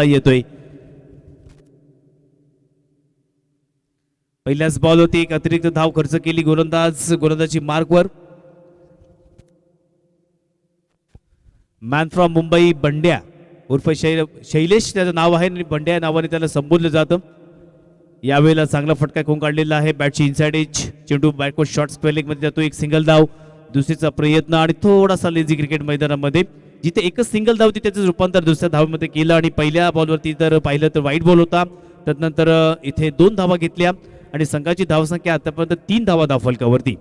येतोय. पहिल्याच बॉल होती एक अतिरिक्त धाव खर्च केली गोलंदाजी मार्कवर. मॅन फ्रॉम मुंबई बंड्या उर्फ शैलेश त्याचं नाव आहे आणि बंड्या नावाने त्याला संबोधलं जातं. यावेळेला चांगला फटका कोण काढलेला आहे. बॅटची इनसाइड एज, चेंडू बॅकवर्ड शॉर्ट स्क्वेअर लेग मध्ये जातो. एक सिंगल धाव, दुसरीचा प्रयत्न आणि थोडासा लेझी क्रिकेट मैदानामध्ये जिथे एकच सिंगल धाव होती त्याचं रूपांतर दुसऱ्या धावेमध्ये केलं. आणि पहिल्या बॉलवरती जर पाहिलं तर वाईट बॉल होता. त्यानंतर इथे 2 धावा घेतल्या आणि संघाची धावसंख्या आतापर्यंत 3 धावा धावफलकावरती.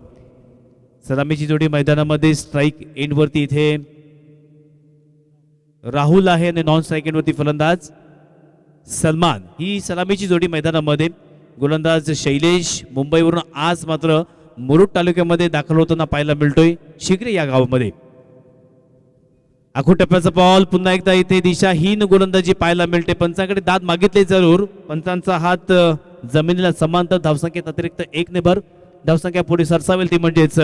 सलामीची जोडी मैदानामध्ये स्ट्राईक एंडवरती इथे राहुल आहे आणि नॉन स्ट्राईक एंडवरती फलंदाज सलमान. ही सलामीची जोडी मैदानामध्ये. गोलंदाज शैलेश मुंबईवरून आज मात्र मुरुड तालुक्यामध्ये दाखल होताना पाहायला मिळतोय शिगरे या गावामध्ये. आखो टप्प्याचा बॉल पुन्हा एकदा इथे दिशाहीन गोलंदाजी पाहायला मिळते. पंचांकडे दाद मागितले जरूर, पंचांचा हात जमिनीला समांतर. धावसंख्येत अतिरिक्त 1 ने भर. धावसंख्या पुढे सरसावेल ती म्हणजेच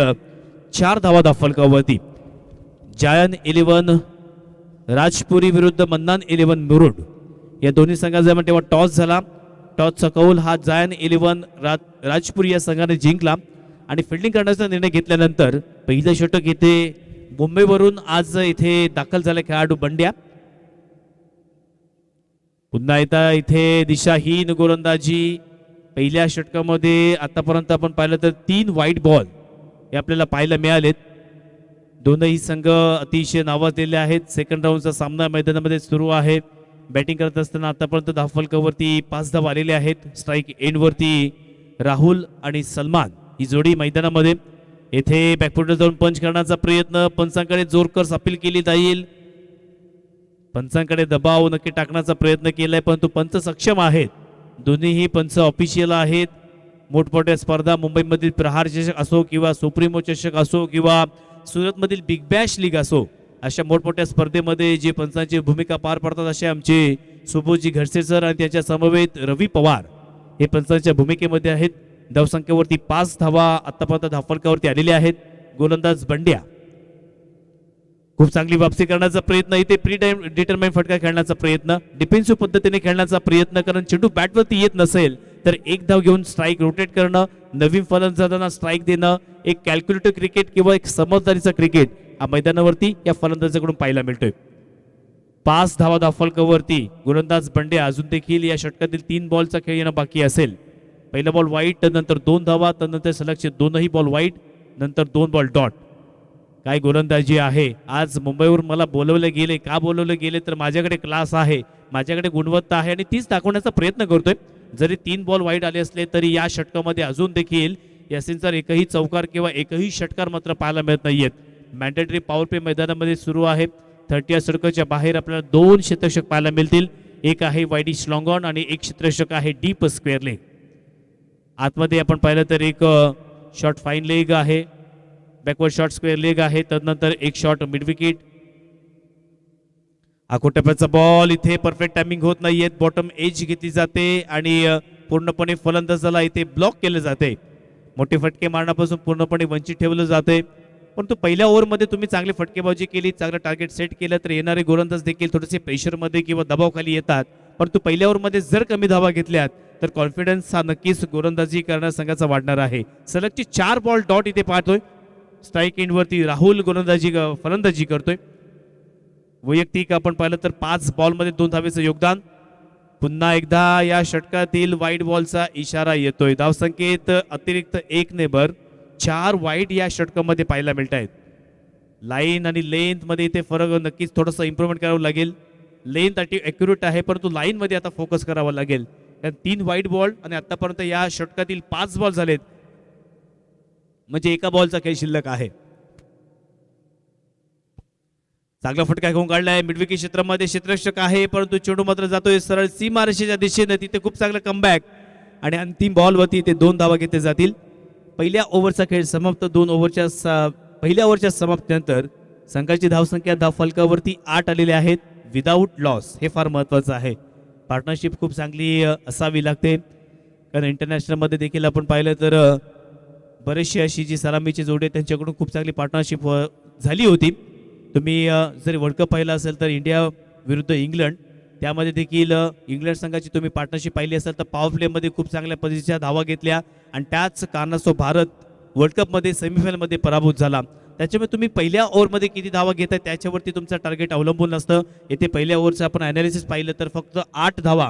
4 धावा धावफलकावरती. जायन 11 राजपुरी विरुद्ध मन्नान 11 मुरुड या दोन्ही संघांचा तेव्हा टॉस झाला. टॉसचा कौल हा जायन 11 राजपुरी या संघाने जिंकला आणि फिल्डिंग करण्याचा निर्णय घेतल्यानंतर पहिलं षटक इथे मुंबईवरून आज इथे दाखल झाले खेळाडू बंड्या. पुन्हा एकदा इथे दिशाहीन गोलंदाजी. पहिल्या षटकामध्ये आतापर्यंत आपण पाहिलं तर 3 वाईट बॉल हे आपल्याला पाहायला मिळालेत. दोनही संघ अतिशय नावाजलेले आहेत. सेकंड राऊंडचा सामना मैदानामध्ये सुरू आहे. बॅटिंग करत असताना आतापर्यंत धावफलकावरती 5 धावा आलेले आहेत. स्ट्राईक एंडवरती राहुल आणि सलमान ही जोडी मैदानामध्ये. येथे बॅकफुटवर जाऊन पंच करण्याचा प्रयत्न. पंचांकडे जोरकर्स अपील केली जाईल. पंचांकडे दबाव नक्की टाकण्याचा प्रयत्न केलाय परंतु पंच सक्षम आहेत. दोन्हीही पंच ऑफिशियल आहेत. मोठमोठ्या स्पर्धा मुंबईमधील प्रहार चषक असो किंवा सुप्रीमो चषक असो किंवा सुरतमधील बिग बॅश लीग असो, अशा मोठमोठ्या स्पर्धेमध्ये जे पंचांची भूमिका पार पडतात असे आमचे सुबोजी घरसे सर आणि त्याच्या समवेत रवी पवार हे पंचांच्या भूमिकेमध्ये आहेत. धावसंख्येवरती 5 धावा आतापर्यंत धावफलकावरती आलेल्या आहेत. गोलंदाज बंड्या खूप चांगली वापसी करण्याचा प्रयत्न. इथे प्री डिटरमाइन फटका खेळण्याचा प्रयत्न, डिफेन्सिव्ह पद्धतीने खेळण्याचा प्रयत्न. कारण चेंडू बॅटवरती येत नसेल तर 1 धाव घेऊन स्ट्राईक रोटेट करणं, नवीन फलंदाजांना स्ट्राईक देणं, एक कॅल्क्युलेटर क्रिकेट किंवा एक समजदारीचा क्रिकेट हा मैदानावरती या फलंदाजाकडून पाहायला मिळतोय. 5 धावा धावफलकावरती गोलंदाज बंड्या. अजून देखील या षटकातील 3 बॉलचा खेळ येणं बाकी असेल. पहिला बॉल वाईट, नंतर 2 धावा, त्यानंतर सलगचे 2ही बॉल वाईट, नंतर 2 बॉल डॉट. काय गोलंदाजी आहे आज मुंबईवरून. मला बोलवले गेले, का बोलवले गेले तर माझ्याकडे क्लास आहे, माझ्याकडे गुणवत्ता आहे आणि तीच दाखवण्याचा प्रयत्न करतोय. जरी 3 बॉल वाईट आले असले तरी या षटकामध्ये अजून देखील यासीनचा एकही चौकार किंवा एकही षटकार मात्र पाहायला मिळत नाहीयेत. मॅन्डेटरी पॉवर प्ले मैदानामध्ये सुरू आहे. 30 या षटकाच्या बाहेर आपल्याला 2 क्षेत्ररक्षक पाहायला मिळतील. एक आहे वाईडी स्लॉंग ऑन आणि एक क्षेत्ररक्षक आहे डीप स्क्वेअर लेग. आतमध्ये आपण पाहिलं तर एक शॉर्ट फाईन लेग आहे, बॅकवर्ड शॉर्ट स्क्वेअर लेग आहे, त्यानंतर एक शॉर्ट मिड विकेट. आखो टप्प्याचा बॉल इथे परफेक्ट टायमिंग होत नाहीये. बॉटम एज घेतली जाते आणि पूर्णपणे फलंदाजाला इथे ब्लॉक केले जाते. मोठे फटके मारण्यापासून पूर्णपणे वंचित ठेवलं जाते. परंतु पहिल्या ओव्हरमध्ये तुम्ही चांगली फटकेबाजी केली, चांगलं टार्गेट सेट केलं तर येणारे गोलंदाज देखील थोडेसे प्रेशरमध्ये किंवा दबावाखाली येतात. परंतु पहिल्या ओव्हरमध्ये जर कमी धावा घेतल्यात तर कॉन्फिडन्स हा नक्कीच गोलंदाजी करणाऱ्या संघाचा वाढणार आहे. सलगची 4 बॉल डॉट इथे पाहतोय. स्ट्राईक एंडवरती राहुल फलंदाजी करतोय. वैयक्तिक आपण पाहिलं तर 5 बॉलमध्ये 2 धावेचं योगदान. पुन्हा एकदा या षटकातील वाईट बॉलचा इशारा येतोय. धावसंख्येत अतिरिक्त 1 ने भर. 4 वाईट या षटकामध्ये पाहायला मिळत आहेत. लाईन आणि लेंथ मध्ये इथे फरक नक्कीच थोडंसं इम्प्रूव्हमेंट करावं लागेल. लेंथ ॲक्युरेट आहे परंतु लाईन मध्ये आता फोकस करावा लागेल. कारण 3 वाईट बॉल आणि आतापर्यंत या षटकातील 5 बॉल झालेत म्हणजे एका बॉलचा खेळ शिल्लक आहे. चांगला फटका घेऊन काढलाय. मिडविकेट क्षेत्रामध्ये क्षेत्ररक्षक आहे परंतु चेंडू मात्र जातोय सरळ सीमारेषेच्या दिशेने. तिथे खूप चांगलं कमबॅक आणि अंतिम बॉलवरती इथे 2 धावा घेतले जातील. पहिल्या ओव्हरचा खेळ समाप्त. 2 ओव्हरच्या पहिल्या ओव्हरच्या समाप्तीनंतर संघाची धावसंख्या धावफलकावरती 8 आलेले आहेत विदाऊट लॉस. हे फार महत्त्वाचं आहे. पार्टनरशिप खूप चांगली असावी लागते कारण इंटरनॅशनलमध्ये देखील आपण पाहिलं तर बरेचशी अशी जी सलामीची जोडी त्यांच्याकडून खूप चांगली पार्टनरशिप झाली होती. तुम्ही जर वर्ल्ड कप पाहिला असेल तर इंडिया विरुद्ध इंग्लंड त्यामध्ये देखील इंग्लंड संघाची तुम्ही पार्टनरशिप पाहिली असेल तर पॉवर प्लेमध्ये खूप चांगल्या पद्धतीच्या धावा घेतल्या आणि त्याच कारणास्तव भारत वर्ल्ड कपमध्ये सेमीफायनलमध्ये पराभूत झाला. त्याच्यामुळे तुम्ही पहिल्या ओव्हरमध्ये किती धावा घेताय त्याच्यावरती तुमचं टार्गेट अवलंबून असतं. येथे पहिल्या ओव्हरचं आपण ॲनालिसिस पाहिलं तर फक्त 8 धावा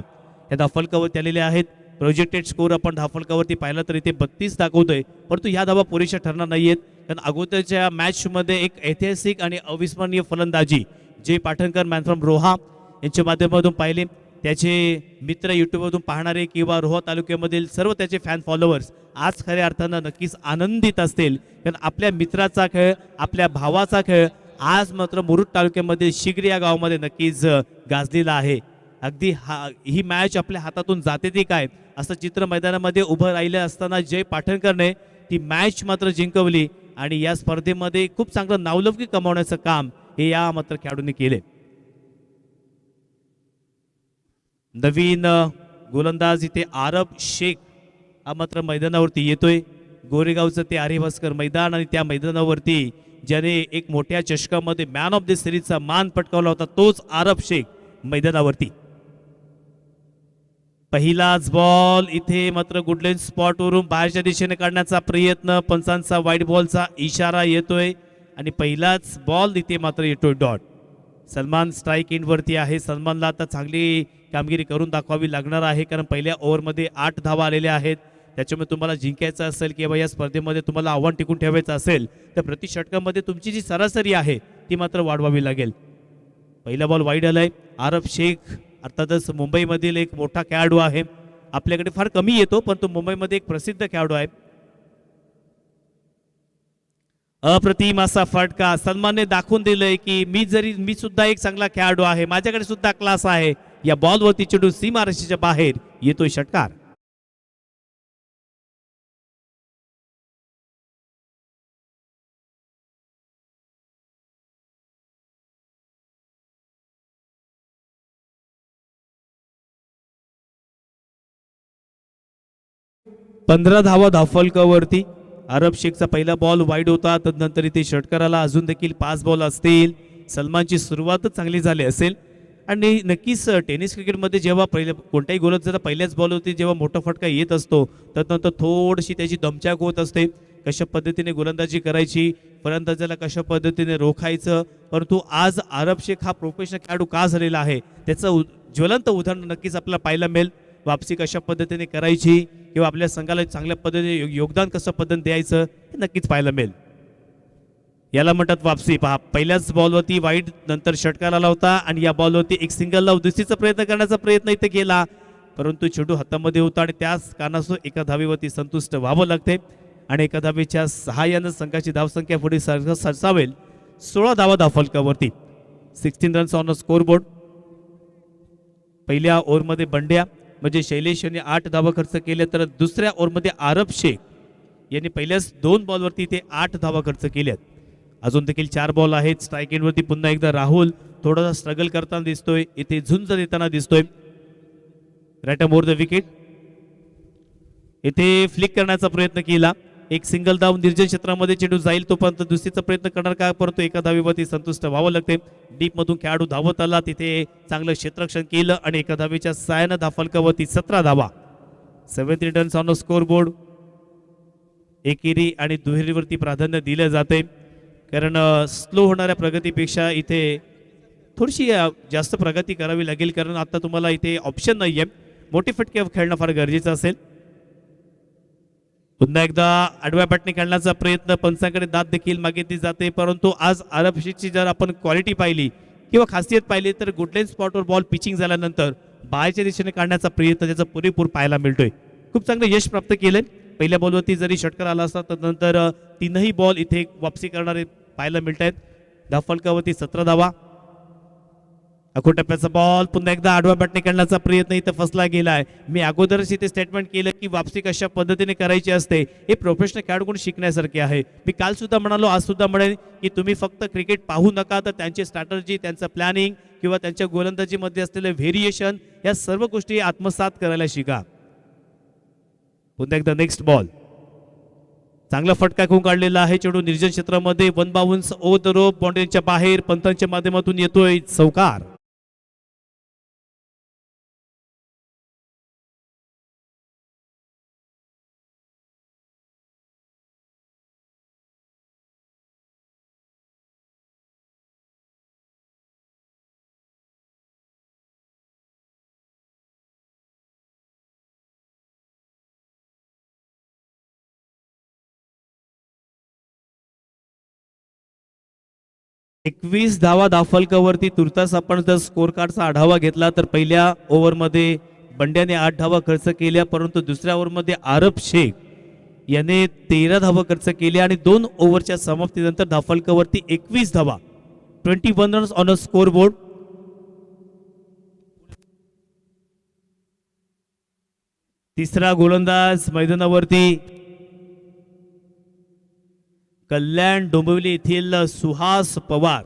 या धावफलकावरती आलेल्या आहेत. प्रोजेक्टेड स्कोर आपण धावफलकावरती पाहिला तर इथे 32 दाखवतोय, परंतु ह्या धावा पुरेशा ठरणार नाही आहेत. कारण अगोदरच्या मॅचमध्ये एक ऐतिहासिक आणि अविस्मरणीय फलंदाजी जे पाठणकर मॅन फ्रॉम रोहा यांच्या माध्यमातून पाहिले, त्याचे मित्र यूट्यूबमधून पाहणारे किंवा रोहा तालुक्यामधील सर्व त्याचे फॅन फॉलोअर्स आज खऱ्या अर्थानं नक्कीच आनंदित असतील. कारण आपल्या मित्राचा खेळ, आपल्या भावाचा खेळ आज मात्र मुरुड तालुक्यामध्ये शिगरी या गावामध्ये नक्कीच गाजलेला आहे. अगदी ही मॅच आपल्या हातातून जाते ती काय असं चित्र मैदानामध्ये उभं राहिलं असताना जय पाठणकरने ती मॅच मात्र जिंकवली आणि या स्पर्धेमध्ये खूप चांगलं नावलौकिक कमावण्याचं काम हे या मात्र खेळाडूंनी केले. नवीन गोलंदाज इथे आरब शेख हा मात्र मैदानावरती येतोय. गोरेगावचं ते आर्यभास्कर मैदान आणि त्या मैदानावरती ज्याने एक मोठ्या चषकामध्ये मॅन ऑफ द सिरीजचा मान पटकावला होता तोच आरब शेख मैदानावरती. पहिलाच बॉल इथे मात्र गुडलेन स्पॉटवरून बाहेरच्या दिशेने काढण्याचा प्रयत्न, पंचांचा वाईट बॉलचा इशारा येतोय आणि पहिलाच बॉल इथे मात्र येतोय डॉट. सलमान स्ट्राईक इनवरती आहे. सलमानला आता चांगली कामगिरी करून दाखवावी लागणार आहे कारण पहिल्या ओव्हरमध्ये 8 धावा आलेल्या आहेत. त्याच्यामुळे तुम्हाला जिंकायचं असेल किंवा या स्पर्धेमध्ये तुम्हाला आव्हान टिकून ठेवायचं असेल तर प्रति षटकामध्ये तुमची जी सरासरी आहे ती मात्र वाढवावी लागेल. पहिला बॉल वाईड आलाय. आरब शेख अर्थातच मुंबईमधील एक मोठा खेळाडू आहे. आपल्याकडे फार कमी येतो पण तो मुंबईमध्ये एक प्रसिद्ध खेळाडू आहे. अप्रतिम असा फटका. सलमानने दाखवून दिलंय की मी सुद्धा एक चांगला खेळाडू आहे, माझ्याकडे सुद्धा क्लास आहे. या बॉलवरती चेंडू सीमारेषेच्या बाहेर येतोय षटकार. पंधरा धावा धावफलकावरती. अरब शेखचा पहिला बॉल वाईड होता, तदनंतर इथे षटकाराला अजून देखील 5 बॉल असतील. सलमानची सुरुवातच चांगली झाली असेल आणि नक्कीच टेनिस क्रिकेटमध्ये जेव्हा कोणत्याही गोलंदाजाला पहिल्याच बॉलवरती जेव्हा मोठा फटका येत असतो तदनंतर थोडीशी त्याची दमछाक होत असते. कशा पद्धतीने गोलंदाजी करायची, फलंदाजाला कशा पद्धतीने रोखायचं. परंतु आज अरब शेख हा प्रोफेशनल खेळाडू का झालेला आहे त्याचं ज्वलंत उदाहरण नक्कीच आपल्याला पाहायला मिळेल. वापसी कशा पद्धतीने करायची किंवा आपल्या संघाला चांगल्या पद्धतीने योगदान कसं पद्धतीने द्यायचं हे नक्कीच पाहायला मिळेल. याला म्हणतात वापसी. पहा, पहिल्याच बॉलवरती वाईड नंतर षटकार आला होता आणि या बॉलवरती एक सिंगल लाव दुसरीचा प्रयत्न करण्याचा प्रयत्न इथे केला, परंतु चेंडू हातामध्ये होता आणि त्याच कारणास्तव एका धावेवरती संतुष्ट व्हावं लागते आणि एका धावेच्या सहाय्यानं संघाची धावसंख्या पुढे सरसावेल. 16 धावा धावफलकावरती. 16 रन्स ऑन स्कोरबोर्ड. पहिल्या ओव्हरमध्ये बंड्या म्हणजे शैलेश यांनी 8 धावा खर्च केले तर दुसऱ्या ओव्हरमध्ये आरब शेख यांनी पहिल्याच 2 बॉलवरती ते 8 धावा खर्च केल्यात. अजून देखील 4 बॉल आहेत. स्ट्राईक एंडवरती पुन्हा एकदा राहुल थोडासा स्ट्रगल करताना दिसतोय, इथे झुंज देताना दिसतोय. Right more the wicket. इथे फ्लिक करण्याचा प्रयत्न केला, एक सिंगल धाव निर्जन क्षेत्रामध्ये चेंडू जाईल तोपर्यंत दुसरीचा प्रयत्न करणार का, परंतु एका धावेवरती संतुष्ट व्हावं लागते. डीप मधून खेळाडू धावत आला, तिथे चांगलं क्षेत्ररक्षण केलं आणि एका धावेच्या साहाय्यानं धावफलकावरती 17 धावा. 73 रन्स ऑन स्कोरबोर्ड. एकेरी आणि दुहेरीवरती प्राधान्य दिलं जाते कारण स्लो होणाऱ्या प्रगतीपेक्षा इथे थोडीशी जास्त प्रगती करावी लागेल कारण आता तुम्हाला इथे ऑप्शन नाही आहे. मोठे फटके खेळणं फार गरजेचं असेल. पुन्हा एकदा आडव्या बॅटने खेळण्याचा प्रयत्न, पंचांकडे दाद देखील मागितली जाते, परंतु आज अरब शेखची जर आपण क्वालिटी पाहिली किंवा खासियत पाहिली तर गुडलेन स्पॉटवर बॉल पिचिंग झाल्यानंतर बाहेरच्या दिशेने काढण्याचा प्रयत्न त्याचा पुरेपूर पाहायला मिळतोय. खूप चांगलं यश प्राप्त केलंय. पहिल्या बॉलवरती जरी षटकार आला असता तदनंतर 3ही बॉल इथे वापसी करणारे पाहायला मिळत आहेत. धावफलकावरती 17 धावा. अकोटप्प्याचा बॉल पुन्हा एकदा आडव्या बॅटने खेळण्याचा प्रयत्न इथं फसला गेलाय. मी अगोदरच इथे स्टेटमेंट केलं की वापसी कशा पद्धतीने करायची असते हे प्रोफेशनल खेळाडूकडून शिकण्यासारखे आहे. मी काल सुद्धा म्हणालो, आज सुद्धा म्हणेन की तुम्ही फक्त क्रिकेट पाहू नका तर त्यांची स्ट्रॅटर्जी, त्यांचं प्लॅनिंग किंवा त्यांच्या गोलंदाजीमध्ये असलेले व्हेरिएशन या सर्व गोष्टी आत्मसात करायला शिका. पुन्हा एकदा नेक्स्ट बॉल. चांगला फटका घेऊन काढलेला आहे. चेंडू निर्जन क्षेत्रामध्ये 1 बाउन्स ओव्हर द रोप, बाउंड्रीच्या बाहेर पंतांच्या माध्यमातून येतोय चौकार. 21 धावा धावफलकावरती. तुर्तास आपण जर स्कोर कार्डचा आढावा घेतला तर पहिल्या ओव्हरमध्ये बंड्याने 8 धावा खर्च केल्या, परंतु दुसऱ्या ओव्हरमध्ये आरब शेख याने 13 धावा खर्च केल्या आणि 2 ओव्हरच्या समाप्तीनंतर धावफलकावरती 21 धावा, 21 runs on a score board. तिसरा गोलंदाज मैदानावरती कल्याण डोंबिवली येथील सुहास पवार.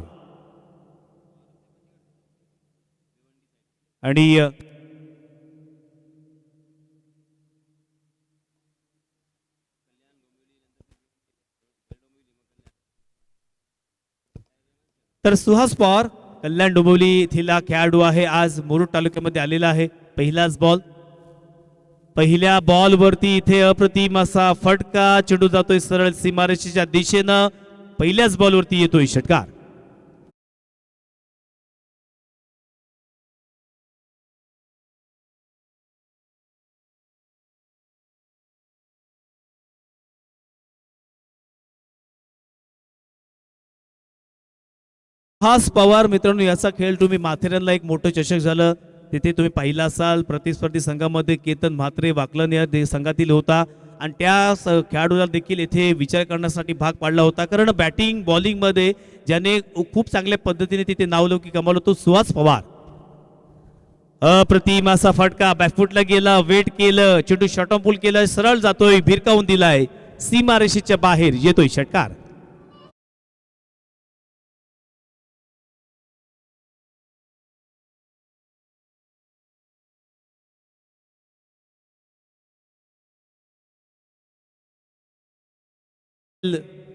आणि तर सुहास पवार कल्याण डोंबिवली येथील खेळाडू आहे. आज मुरुड तालुक्यामध्ये आलेला आहे. पहिलाच बॉल, पहिल्या बॉल वरती इथे अप्रतिम असा फटका. चेंडू जातोय सरळ सीमारेषेच्या दिशेनं. पहिल्याच बॉल वरती येतोय षटकार. सुहास पवार मित्रांनो, याचा खेळ तुम्ही माथेरानला एक मोठं चषक झालं तिथे तुम्ही पाहिला असाल. प्रतिस्पर्धी संघामध्ये केतन म्हात्रे वाकलन या संघातील होता आणि त्या खेळाडूला देखील येथे विचार करण्यासाठी भाग पाडला होता, कारण बॅटिंग बॉलिंग मध्ये ज्याने खूप चांगल्या पद्धतीने तिथे नावलौकिक कमावलं तो सुहास पवार. अप्रतिम असा फटका, बॅकफुटला गेला, वेट केलं, चेंडू शॉर्ट पुल केलं, सरळ जातोय, भिरकावून दिलाय, सीमारेषेच्या बाहेर येतोय षटकार.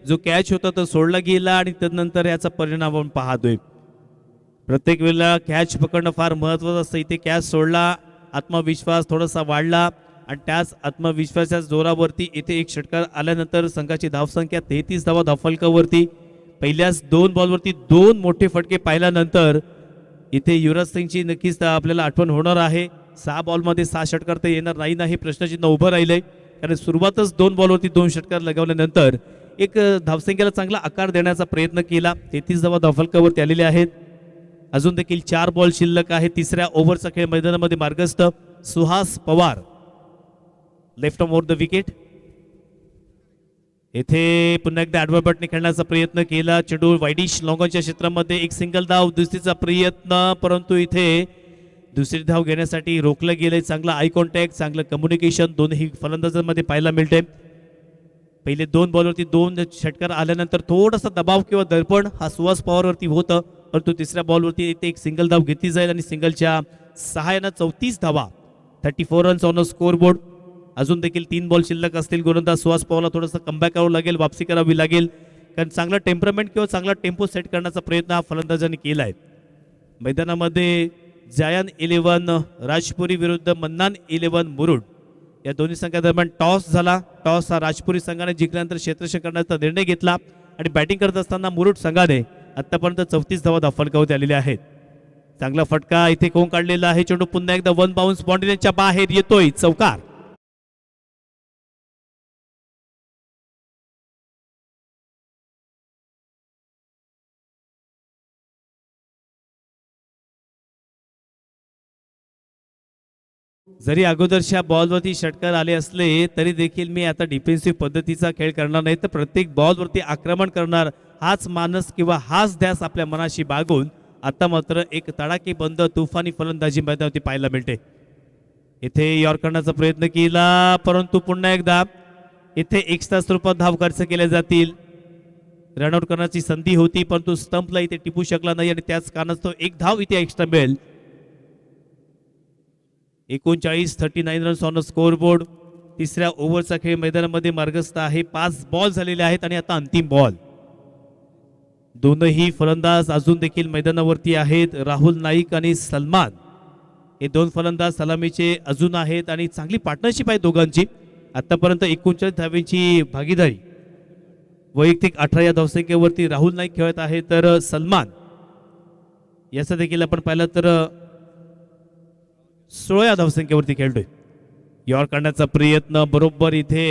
जो कॅच होता तो सोडला गेला आणि त्यानंतर याचा परिणाम आपण पाहतोय. प्रत्येक वेळेला कॅच पकडणं फार महत्वाचं असतं. इथे कॅच सोडला, आत्मविश्वास थोडासा वाढला आणि त्याच आत्मविश्वासाच्या जोरावरती इथे एक षटकार आल्यानंतर संघाची धावसंख्या 33 धावा धावफलकावरती. पहिल्याच 2 बॉलवरती 2 मोठे फटके पाहिल्यानंतर इथे युवराज सिंगची नक्कीच आपल्याला आठवण होणार आहे. 6 बॉलमध्ये 6 षटकार तर येणार नाही ना, हे प्रश्नचिन्ह उभं राहिलंय, कारण सुरुवातच 2 बॉलवरती 2 षटकार लगावल्यानंतर एक धावसंख्येला चांगला आकार देण्याचा प्रयत्न केला. 33 धावा धावफलकावरती आलेले आहेत. अजून देखील 4 बॉल शिल्लक आहे. तिसऱ्या ओव्हरचा खेळ मैदानामध्ये मार्गस्थ. Suhas Pawar left on over the wicket. येथे पुन्हा एकदा ॲडवर्ट बटने खेळण्याचा प्रयत्न केला. चेंडू वाईडिश लॉंगॉनच्या क्षेत्रामध्ये एक सिंगल धाव, दुसरीचा प्रयत्न, परंतु इथे दुसरी धाव घेण्यासाठी रोखलं गेलंय. चांगला आय कॉन्टॅक्ट, चांगलं कम्युनिकेशन दोन्ही फलंदाजांमध्ये पाहायला मिळते. पहिले 2 बॉलवरती 2 षटकार आल्यानंतर थोडासा दबाव किंवा दर्पण हा सुहास पवारवरती होतं, परंतु तिसऱ्या बॉलवरती इथे एक सिंगल धाव घेतली जाईल आणि सिंगलच्या सहाय्यानं 34 धावा, 34 runs on a score board. अजून देखील 3 बॉल शिल्लक असतील. गोलंदाज सुहास पवारला थोडंसं कमबॅक करावं लागेल, वापसी करावी लागेल, कारण चांगला टेम्परमेंट किंवा चांगला टेम्पो सेट करण्याचा प्रयत्न हा फलंदाजांनी केला आहे. मैदानामध्ये जायन 11 राजपुरी विरुद्ध मन्नान 11 मुरुड या दोन्ही संघादरम्यान टॉस झाला. टॉस हा राजपुरी संघाने जिंकल्यानंतर क्षेत्ररक्षण करण्याचा निर्णय घेतला आणि बॅटिंग करत असताना मुरुड संघाने आतापर्यंत 34 धावा धावफलकावरती आलेल्या आहेत. चांगला फटका इथे कोण काढलेला आहे. चेंडू पुन्हा एकदा 1 बाउन्स बाउंड्रीच्या बाहेर येतोय, चौकार. जरी अगोदरच्या बॉलवरती षटकार आले असले तरी देखील मी आता डिफेन्सिव्ह पद्धतीचा खेळ करणार नाही, तर प्रत्येक बॉलवरती आक्रमण करणार हाच मानस किंवा हाच ध्यास आपल्या मनाशी बाळगून आता मात्र एक तडाखेबंद तुफानी फलंदाजी मैदानावरती पाहायला मिळते. इथे यॉर्क करण्याचा प्रयत्न केला, परंतु पुन्हा एकदा इथे एक्स्ट्रा स्वरूपात धाव खर्च केल्या जातील. रनआउट करण्याची संधी होती, परंतु स्टंपला इथे टिपू शकला नाही आणि त्याच कारणास्तव एक धाव इथे एक्स्ट्रा मिळेल. 39 रन्स ऑन स्कोर बोर्ड. तिसऱ्या ओव्हरचा खेळ मैदानामध्ये मार्गस्थ आहे. 5 बॉल झालेले आहेत आणि आता अंतिम बॉल. दोनही फलंदाज अजून देखील मैदानावरती आहेत. राहुल नाईक आणि सलमान हे 2 फलंदाज सलामीचे अजून आहेत आणि चांगली पार्टनरशिप आहे दोघांची. आतापर्यंत 39 धावेची भागीदारी. वैयक्तिक 18 या धावसंख्येवरती राहुल नाईक खेळत आहे, तर सलमान याचा देखील आपण पाहिलं तर 16 धावसंख्येवरती खेळतोय. यॉर्क करण्याचा प्रयत्न बरोबर इथे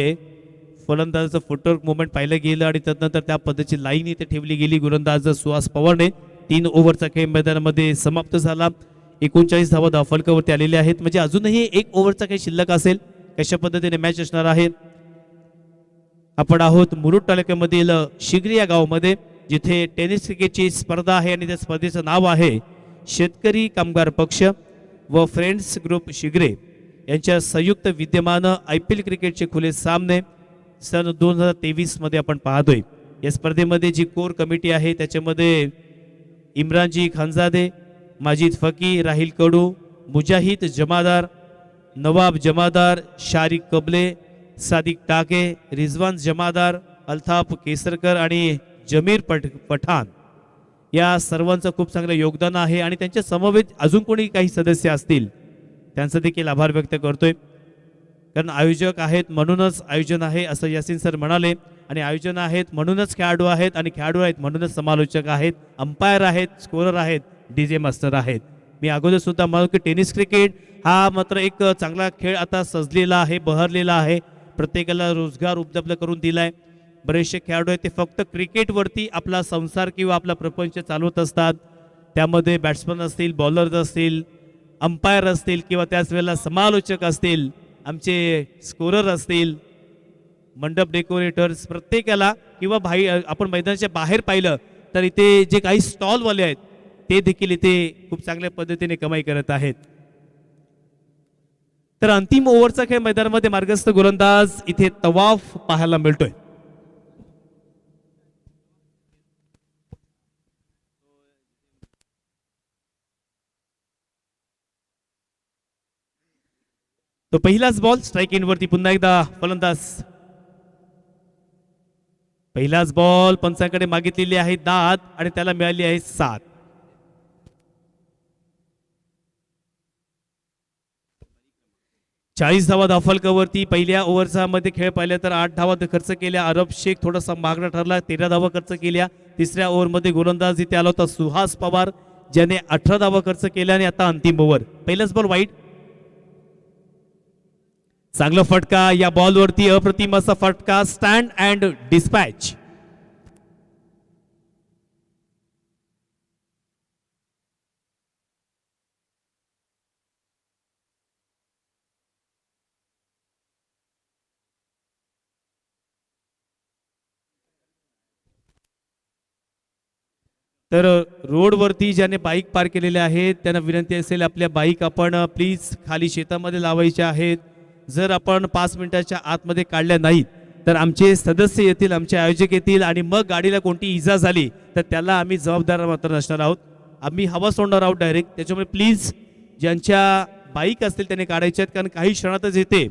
फलंदाजाचं फुटवर्क मुवमेंट पाहिलं गेलं आणि त्यानंतर त्या पद्धतीची लाईन इथे ठेवली गेली गोलंदाज सुहास पवारने. 3 ओव्हरचा खेळ मैदानामध्ये समाप्त झाला. 39 धावा धावफलकावरती आलेले आहेत. म्हणजे अजूनही 1 ओव्हरचा खेळ शिल्लक असेल. कशा पद्धतीने मॅच असणार आहे. आपण आहोत मुरुड तालुक्यामधील शिगरी या गावामध्ये, जिथे टेनिस क्रिकेटची स्पर्धा आहे आणि त्या स्पर्धेचं नाव आहे शेतकरी कामगार पक्ष व फ्रेंड्स ग्रुप शिगरे यांच्या संयुक्त विद्यमानं IPL क्रिकेटचे खुले सामने सन 2023 मध्ये आपण पाहतोय. या स्पर्धेमध्ये जी कोर कमिटी आहे त्याच्यामध्ये इम्रानजी खानजादे, माजिद फकी, राहिल कडू, मुजाहिद जमादार, नवाब जमादार, शारिक कबले, सादिक टाके, रिजवान जमादार, अल्ताफ केसरकर आणि जमीर पठाण या सर्वांचं खूप चांगलं योगदान आहे. आणि त्यांच्या समवेत अजून कोणी काही सदस्य असतील त्यांचं देखील आभार व्यक्त करतोय. कारण आयोजक आहेत म्हणूनच आयोजन आहे असं यासिन सर म्हणाले. आणि आयोजन आहेत म्हणूनच खेळाडू आहेत आणि खेळाडू आहेत म्हणूनच समालोचक आहेत, अंपायर आहेत, स्कोरर आहेत, DJ मास्टर आहेत. मी अगोदर सुद्धा म्हणतो की टेनिस क्रिकेट हा मात्र एक चांगला खेळ आता सजलेला आहे, बहरलेला आहे. प्रत्येकाला रोजगार उपलब्ध करून दिलाय. बरेचसे खेळाडू आहेत ते फक्त क्रिकेटवरती आपला संसार किंवा आपला प्रपंच चालवत असतात. त्यामध्ये बॅट्समन असतील, बॉलर्स असतील, अंपायर असतील किंवा त्याच वेळेला समालोचक असतील, आमचे स्कोरर असतील, मंडप डेकोरेटर्स, प्रत्येकाला किंवा आपण मैदानाच्या बाहेर पाहिलं तर इथे जे काही स्टॉलवाले आहेत ते देखील इथे खूप चांगल्या पद्धतीने कमाई करत आहेत. तर अंतिम ओव्हरचा खेळ मैदानामध्ये मार्गस्थ गोलंदाज इथे तवाफ पाहायला मिळतोय. तो पहिलाच बॉल स्ट्राइक इन वरती पुन्हा एकदा फलंदाज. पहिलाच बॉल पंचांकडे मागितलेली आहे दाद आणि त्याला मिळाली आहे 7. चाळीस धावा धावफलकावरती. पहिल्या ओव्हरचा मध्ये खेळ पाहिला तर 8 धावा खर्च केल्या. अरब शेख थोडासा मागणा ठरला, 13 धावा खर्च केल्या. तिसऱ्या ओव्हरमध्ये गोलंदाज इथे आला होता सुहास पवार, ज्याने 18 धावा खर्च केल्या. आणि आता अंतिम ओव्हर. पहिलाच बॉल वाईट. चांगला फटका या बॉलवरती, अप्रतिम असा फटका. Stand and dispatch. तर रोडवरती ज्याने बाईक पार्क केलेल्या आहेत त्यांना विनंती असेल आपल्या बाईक आपण प्लीज खाली शेतामध्ये लावायच्या आहेत. जर आपण 5 मिनिटाच्या आतमध्ये काढल्या नाहीत तर आमचे सदस्य येतील, आमचे आयोजक येतील आणि मग गाडीला कोणती इजा झाली तर त्याला आम्ही जबाबदार मात्र नसणार आहोत. आम्ही हवा सोडणार आहोत डायरेक्ट. त्याच्यामुळे प्लीज ज्यांच्या बाईक असतील त्याने काढायच्या आहेत, कारण काही क्षणातच येते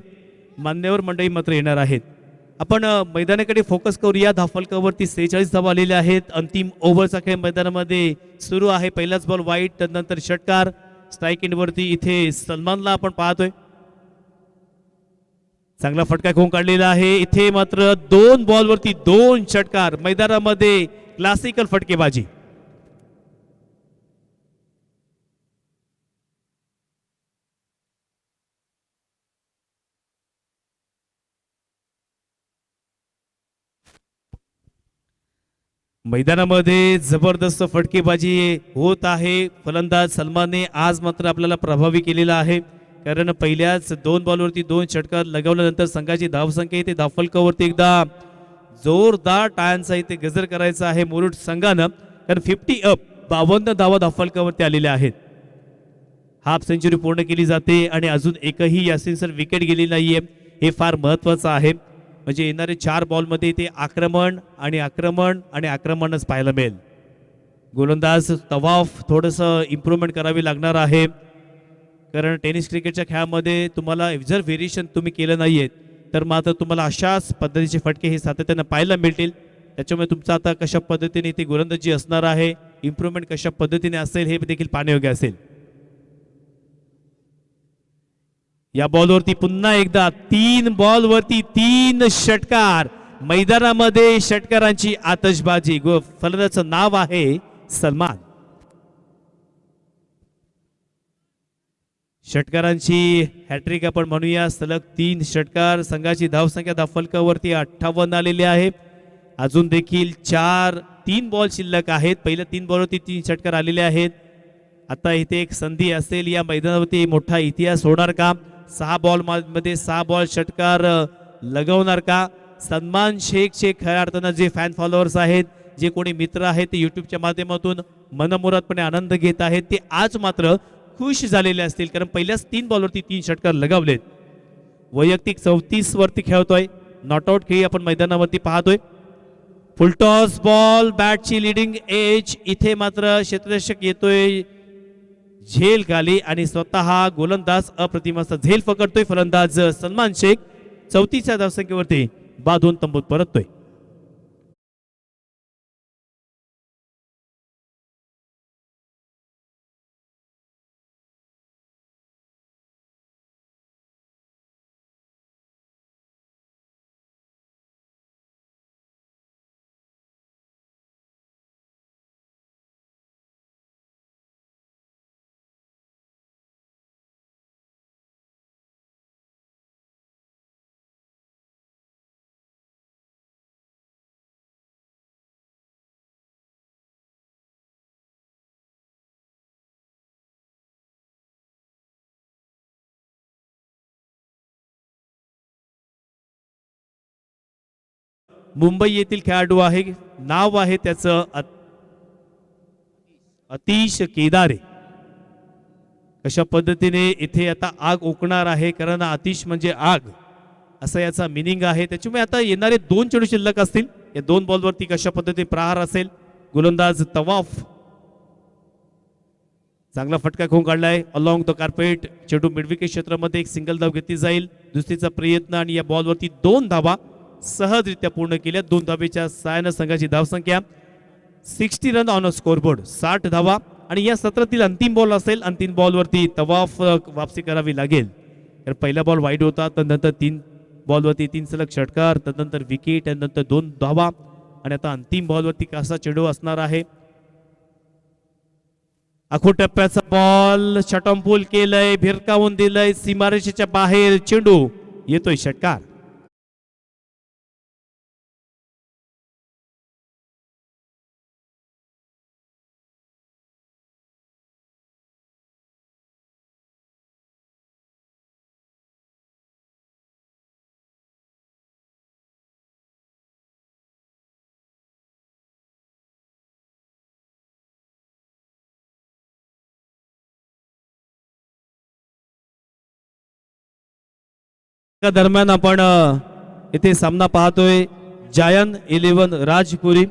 मान्यवर मंडळी मात्र येणार आहेत. आपण मैदानाकडे फोकस करूया. धावफलकावरती 46 धावा आलेल्या आहेत. अंतिम ओव्हरचा खेळ मैदानामध्ये सुरू आहे. पहिलाच बॉल वाईट, त्यानंतर षटकार. स्ट्राइक एंड वरती इथे सलमानला आपण पाहतोय. चांगला फटका घेऊन काढलेला आहे. इथे मात्र 2 बॉलवरती 2 षटकार. मैदानामध्ये क्लासिकल फटकेबाजी. मैदानामध्ये जबरदस्त फटकेबाजी होत आहे. फलंदाज सलमानने आज मात्र आपल्याला प्रभावी केलेला आहे, कारण पहिल्याच 2 बॉलवरती 2 षटकार लगावल्यानंतर संघाची धावसंख्या इथे धावफलकावरती एकदा जोरदार टाळ्यांचा इथे गजर करायचा आहे मुरुड संघानं, कारण 50 अप 52 धावा धावफलकावरती आलेल्या आहेत. हाफ सेंचुरी पूर्ण केली जाते आणि अजून एकही यासिन सर विकेट गेली नाहीये. हे फार महत्वाचं आहे. म्हणजे येणारे 4 बॉलमध्ये ते आक्रमण आणि आक्रमण आणि आक्रमणच पाहायला मिळेल. गोलंदाज तवाफ थोडंसं इम्प्रूव्हमेंट करावी लागणार आहे, कारण टेनिस क्रिकेटच्या खेळामध्ये तुम्हाला जर व्हेरिएशन तुम्ही केलं नाहीये तर मात्र तुम्हाला अशाच पद्धतीचे फटके हे सातत्यानं पाहायला मिळतील. त्याच्यामुळे तुमचं आता कशा पद्धतीने ती गोलंदाजी असणार आहे, इम्प्रूव्हमेंट कशा पद्धतीने असेल हे देखील पाहण्यायोग्य असेल. या बॉलवरती पुन्हा एकदा 3 बॉलवरती 3 षटकार. मैदानामध्ये षटकारांची आतषबाजी. फलंदाजाचं नाव आहे सलमान. षटकारांची हॅट्रिक आपण म्हणूया. सलग 3 षटकार. संघाची धावसंख्या धावफलकावरती 58 आलेली आहे. अजून देखील 3 बॉल शिल्लक आहेत. पहिल्या 3 बॉलवरती 3 षटकार आलेले आहेत. आता इथे एक संधी असेल. या मैदानावरती मोठा इतिहास होणार का? 6 बॉल मध्ये 6 बॉल षटकार लगवणार का? सलमान शेखचे खऱ्या अर्थानं जे फॅन फॉलोअर्स आहेत, जे कोणी मित्र आहेत, ते युट्यूबच्या माध्यमातून मनमुरादपणे आनंद घेत आहेत, ते आज मात्र खुश झालेले असतील, कारण पहिल्याच 3 बॉलवरती 3 षटकार लगावलेत. वैयक्तिक 34 वरती खेळतोय. नॉटआउट खेळी आपण मैदानावरती पाहतोय. फुलटॉस बॉल, बॅटची लिडिंग एज. इथे मात्र क्षेत्ररक्षक येतोय झेल खाली आणि स्वतः गोलंदाज अप्रतिम असा झेल पकडतोय. फलंदाज सलमान शेख 34च्या धावसंख्येवरती बाधून तंबूत परततोय. मुंबई येथील खेळाडू आहे. नाव आहे त्याचं अतिश केदारे. कशा पद्धतीने इथे आता आग ओकणार आहे, कारण अतिश म्हणजे आग असं याचा मिनिंग आहे. त्याच्यामुळे आता येणारे 2 चेंडू शिल्लक असतील. या 2 बॉलवरती कशा पद्धतीने प्रहार असेल. गोलंदाज तवाफ चांगला फटका खेळून काढलाय अलॉंग द कार्पेट. चेंडू मिडविकेट क्षेत्रामध्ये एक सिंगल धाव घेतली जाईल. दुसरीचा प्रयत्न आणि या बॉलवरती 2 धावा सहजरित्या पूर्ण केल्या. 2 धावेच्या सहाय्याने संघाची धावसंख्या 60 रन ऑन अ स्कोरबोर्ड, 60 धावा. आणि या सत्रातील अंतिम बॉल असेल. अंतिम बॉलवरती तवाफ वापसी करावी लागेल, तर पहिला बॉल वाईड होता, त्यानंतर 3 बॉलवरती 3 सलग षटकार, त्यानंतर विकेट, त्यानंतर 2 धावा. आणि आता अंतिम बॉलवरती कसा चेंडू असणार आहे. आखो टप्प्याचा बॉल छटमपूल केलंय, भिरकावून दिलंय सीमारेषेच्या बाहेर. चेंडू येतोय षटकार. दरम्यान आपण इथे सामना पाहतोय. जायन 11 राजपुरी.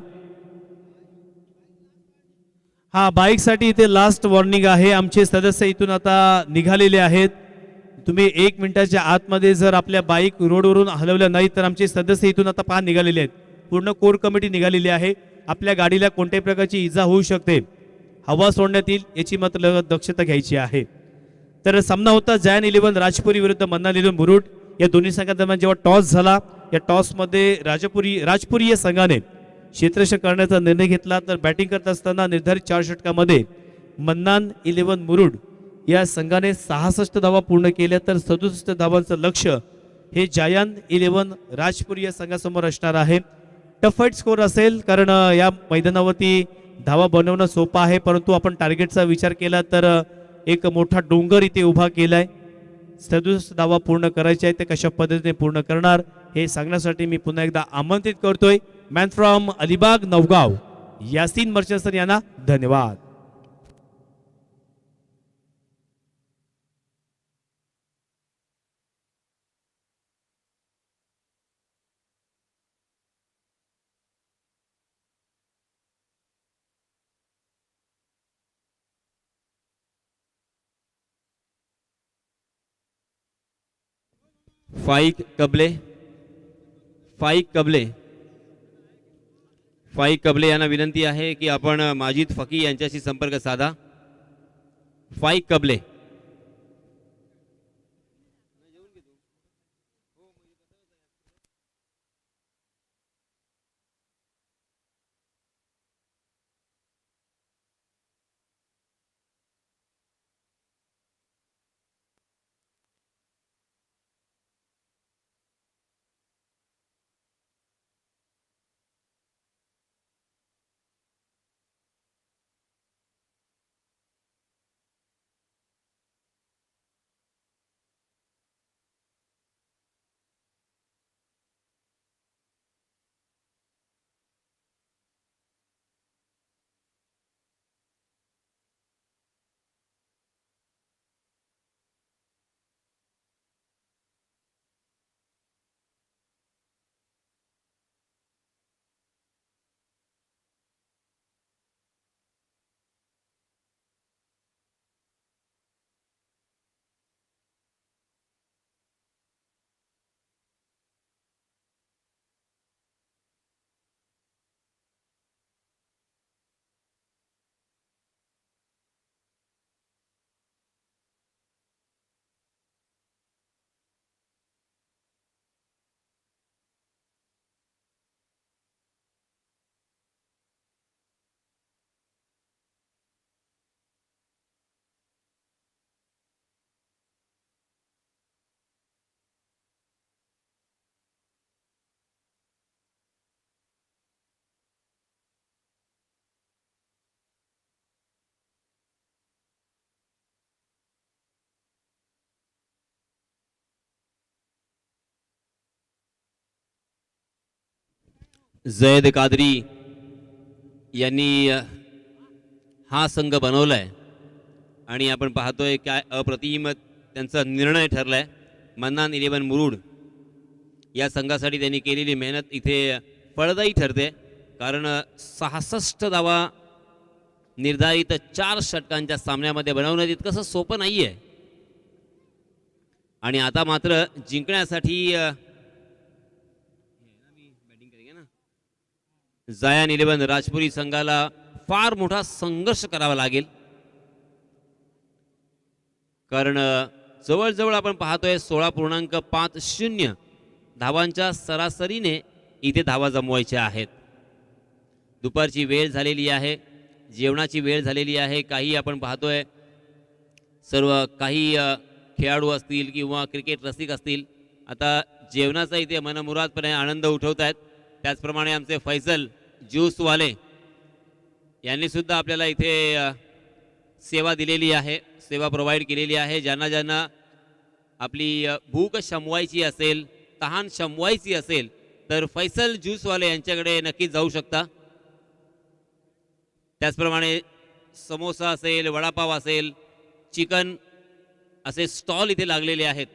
हा बाईक साठी इथे लास्ट वॉर्निंग आहे. आमचे सदस्य इथून आता निघालेले आहेत. तुम्ही 1 मिनिटाच्या आतमध्ये जर आपल्या बाईक रोडवरून हलवल्या नाही तर आमचे सदस्य इथून आता पहा निघालेले आहेत. पूर्ण कोर कमिटी निघालेली आहे. आपल्या गाडीला कोणत्याही प्रकारची इजा होऊ शकते, हवा सोडण्यात येईल, याची मात्र दक्षता घ्यायची आहे. तर सामना होता जायन 11 राजपुरी विरुद्ध मन्नान 11 मुरुड. या दोन्ही संघांदरम्यान जेव्हा टॉस झाला, या टॉसमध्ये राजपुरी या संघाने क्षेत्ररक्षण करण्याचा निर्णय घेतला. तर बॅटिंग करत असताना निर्धारित 4 षटकामध्ये मन्नान 11 मुरुड या संघाने 66 धावा पूर्ण केल्या. तर 67 धावांचं लक्ष्य हे जायन 11 राजपुरी या संघासमोर असणार आहे. टफ फाईट स्कोर असेल, कारण या मैदानावरती धावा बनवणं सोपं आहे, परंतु आपण टार्गेटचा विचार केला तर एक मोठा डोंगर इथे उभा केलाय. 67 धावा पूर्ण करायचे आहे. ते कशा पद्धतीने पूर्ण करणार हे सांगण्यासाठी मी पुन्हा एकदा आमंत्रित करतोय मॅन फ्रॉम अलिबाग नवगाव यासीन मर्चंट यांना. धन्यवाद. फाईक कबले यांना विनंती आहे की आपण माजिद फकी यांच्याशी संपर्क साधा. फाईक कबले. जयद कादरी यांनी हा संघ बनवलाय आणि आपण पाहतोय काय अप्रतिम त्यांचा निर्णय ठरलाय. मन्नान 11 मुरुड या संघासाठी त्यांनी केलेली मेहनत इथे फळदायी ठरते, कारण 66 धावा निर्धारित 4 षटकांच्या सामन्यामध्ये बनवणं तितकंसं सोपं नाही आहे. आणि आता मात्र जिंकण्यासाठी जायन 11 राजपुरी संघाला फार मोठा संघर्ष करावा लागेल, कारण जवळजवळ आपण पाहतोय 16.50 धावांच्या सरासरीने इथे धावा जमवायच्या आहेत. दुपारची वेळ झालेली आहे, जेवणाची वेळ झालेली आहे. काही आपण पाहतोय सर्व काही खेळाडू असतील किंवा क्रिकेट रसिक असतील, आता जेवणाचा इथे मनमुरादपणे आनंद उठवत आहेत. त्याचप्रमाणे आमचे फैसल ज्यूसवाले यांनी सुद्धा आपल्याला इथे सेवा दिलेली आहे, सेवा प्रोव्हाइड केलेली आहे. ज्यांना ज्यांना आपली भूक शमवायची असेल, तहान शमवायची असेल, तर फैसल ज्यूसवाले यांच्याकडे नक्कीच जाऊ शकता. त्याचप्रमाणे समोसा असेल, वडापाव असेल, चिकन असे स्टॉल इथे लागलेले आहेत.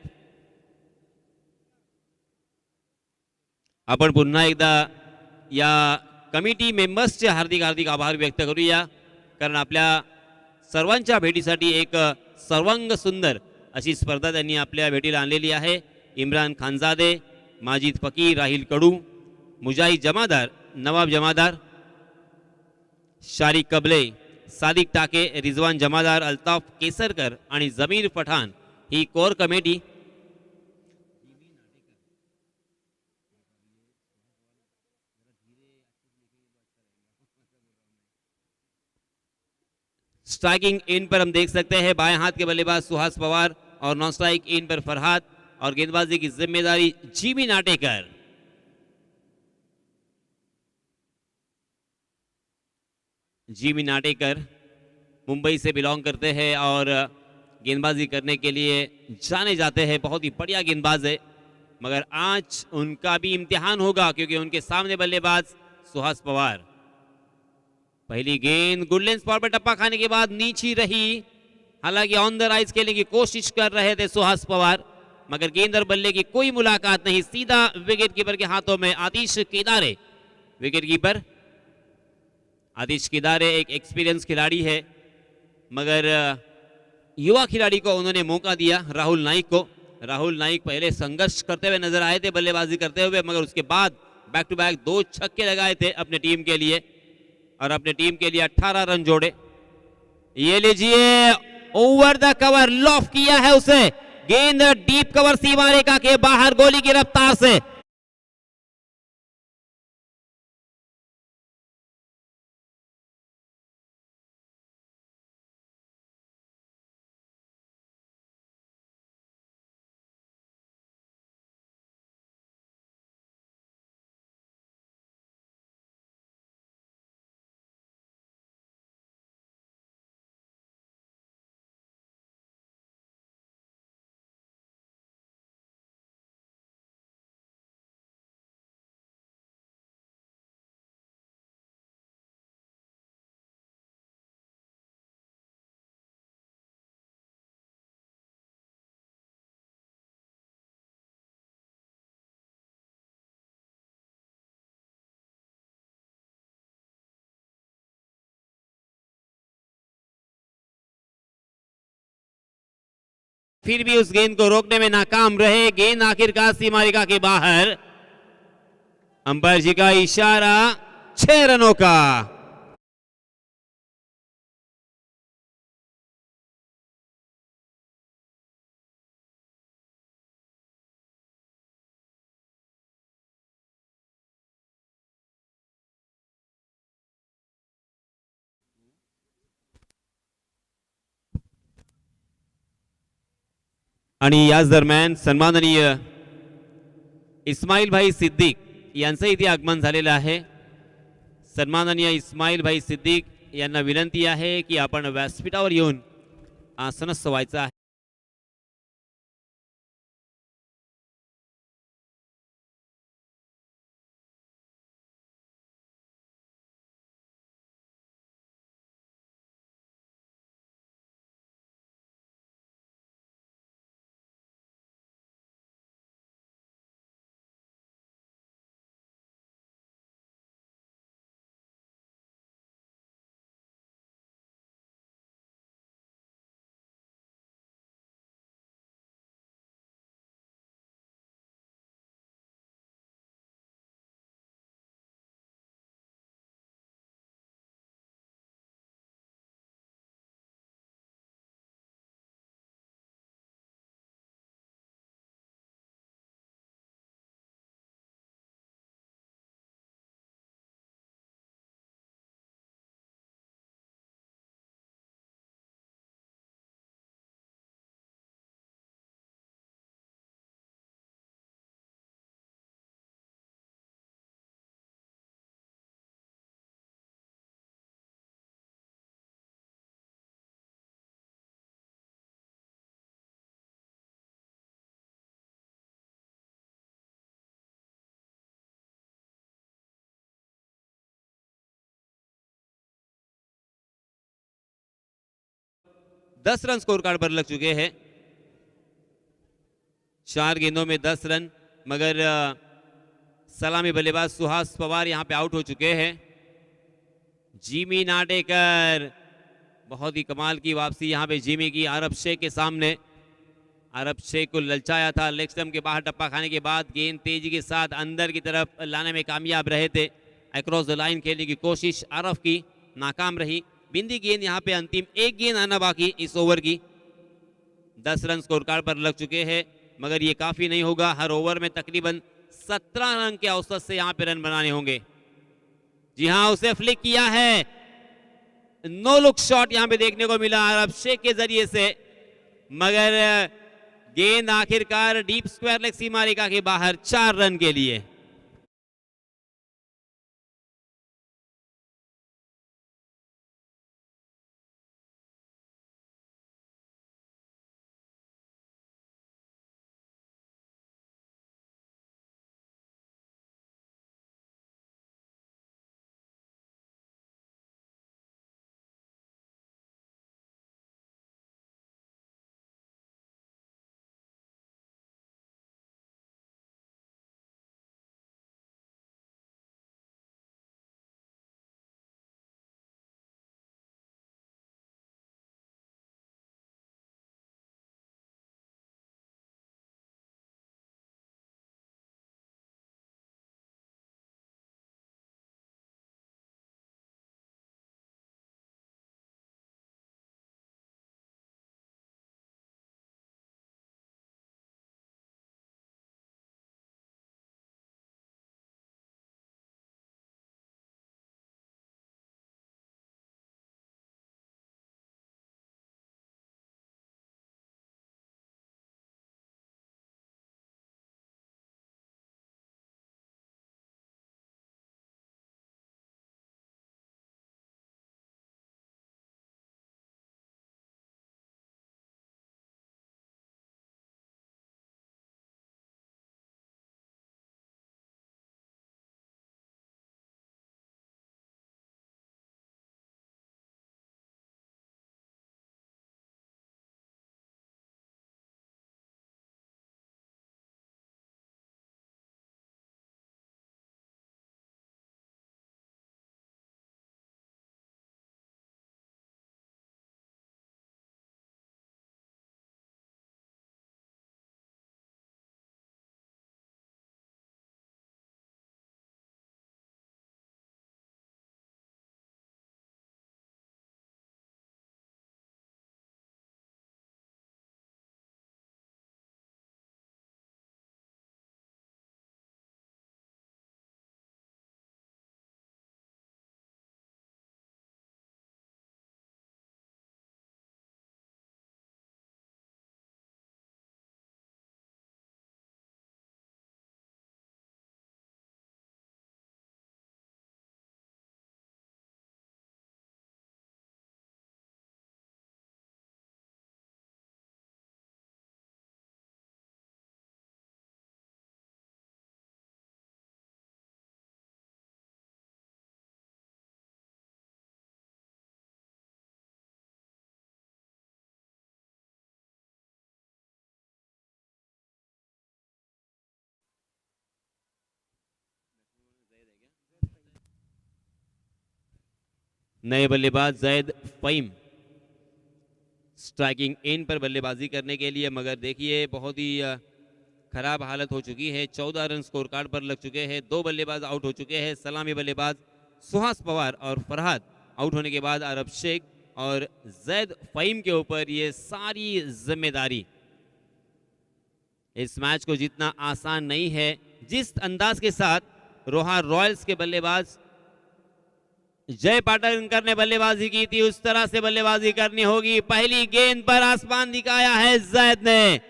आपण पुन्हा एकदा या कमिटी मेंबर्सचे हार्दिक हार्दिक आभार व्यक्त करूया, कारण आपल्या सर्वांच्या भेटीसाठी एक सर्वांग सुंदर अशी स्पर्धा त्यांनी आपल्या भेटीला आणलेली आहे. इम्रान खानजादे, माजिद फकीर, राहिल कडू, मुजाहिद जमादार, नवाब जमादार, शारिक कबले, सादिक टाके, रिजवान जमादार, अल्ताफ केसरकर आणि जमीर पठाण ही कोर कमिटी. स्ट्राइकिंग इन पर हम देख सकते हैं बाएं हाथ के बल्लेबाज सुहास पवार और नॉन स्ट्राइक इन पर फरहाद, और गेंदबाजी की जिम्मेदारी जीमी नाटेकर. जीमी नाटेकर मुंबई से बिलोंग करते हैं और गेंदबाजी करने के लिए जाने जाते हैं. बहुत ही बढ़िया गेंदबाज है, मगर आज उनका भी इम्तिहान होगा क्योंकि उनके सामने बल्लेबाज सुहास पवार. पहली गेंद गुडलेन स्पॉट पर टप्पा खाने के बाद नीची रही. हालांकि ऑन द राइज खेलने की कोशिश कर रहे थे सुहास पवार, मगर गेंद और बल्ले की कोई मुलाकात नहीं. सीधा विकेट कीपर के हाथों में. Atish Kedare wicket keeper. आतिश केदारे एक एक्सपीरियंस खिलाड़ी है, मगर युवा खिलाड़ी को उन्होंने मौका दिया, राहुल नाइक को. राहुल नाइक पहले संघर्ष करते हुए नजर आए थे बल्लेबाजी करते हुए, मगर उसके बाद बैक टू बैक 2 छक्के लगाए थे अपने टीम के लिए और अपने टीम के लिए 18 रन जोड़े. ये लीजिए, ओवर द कवर लॉफ किया है उसे. गेंद डीप कवर सीमा रेखा के बाहर गोली की रफ्तार से. फिर भी उस गेंद को रोकने में नाकाम रहे. गेंद आखिरकार सीमा रेखा के बाहर. अंपायर जी का इशारा 6 रनों का. आणि याच दरम्यान सन्माननीय इस्माईल भाई सिद्दीक यांचं इथे आगमन झालेलं आहे. सन्माननीय इस्माईल भाई सिद्दीक यांना विनंती आहे की आपण व्यासपीठावर येऊन आसनस्थ व्हायचं आहे. 10 रन स्कोर कार्ड पर लग चुके हैं। 4 गेंदों में 10 रन, मगर सलामी बल्लेबाज सुहास पवार यहां पे आउट हो चुके हैं। जिमी नाटेकर, बहुत ही कमाल की वापसी यहां पे जिमी की अरब शेख के सामने। अरब शेख को ललचाया था, लेग स्टंप के बाहर टप्पा खाने के बाद गेंद तेजी के साथ अंदर की तरफ लाने में कामयाब रहे थे। अक्रॉस द लाइन खेलने की कोशिश अरब की नाकाम रही। बिंदी गेंद यहां पे अंतिम एक गेंद आना बाकी इस ओवर की। 10 रन स्कोर कार्ड पर लग चुके हैं, मगर ये काफी नहीं होगा। हर ओवर में तकरीबन 17 रन के औसत से यहां पे रन बनाने होंगे। जी हां, उसे फ्लिक किया है। नो लुक शॉट यहां पे देखने को मिला अरब शेख के जरिए से, मगर गेंद आखिरकार डीप स्क्वायर लेग सीमा रेखा के बाहर 4 रन के लिए। नए बल्लेबाज जैद फहीम स्ट्राइकिंग इन पर बल्लेबाजी करने के लिए, मगर देखिए बहुत ही खराब हालत हो चुकी है। 14 रन स्कोर कार्ड पर लग चुके हैं। 2 बल्लेबाज आउट हो चुके हैं। सलामी बल्लेबाज सुहास पवार और फरहाद आउट होने के बाद अरब शेख और जैद फहीम के ऊपर ये सारी जिम्मेदारी। इस मैच को जीतना आसान नहीं है। जिस अंदाज के साथ रोहा रॉयल्स के बल्लेबाज जय पाटनकर ने बल्लेबाजी की थी, उस तरह से बल्लेबाजी करनी होगी। पहली गेंद पर आसमान दिखाया है जैद ने।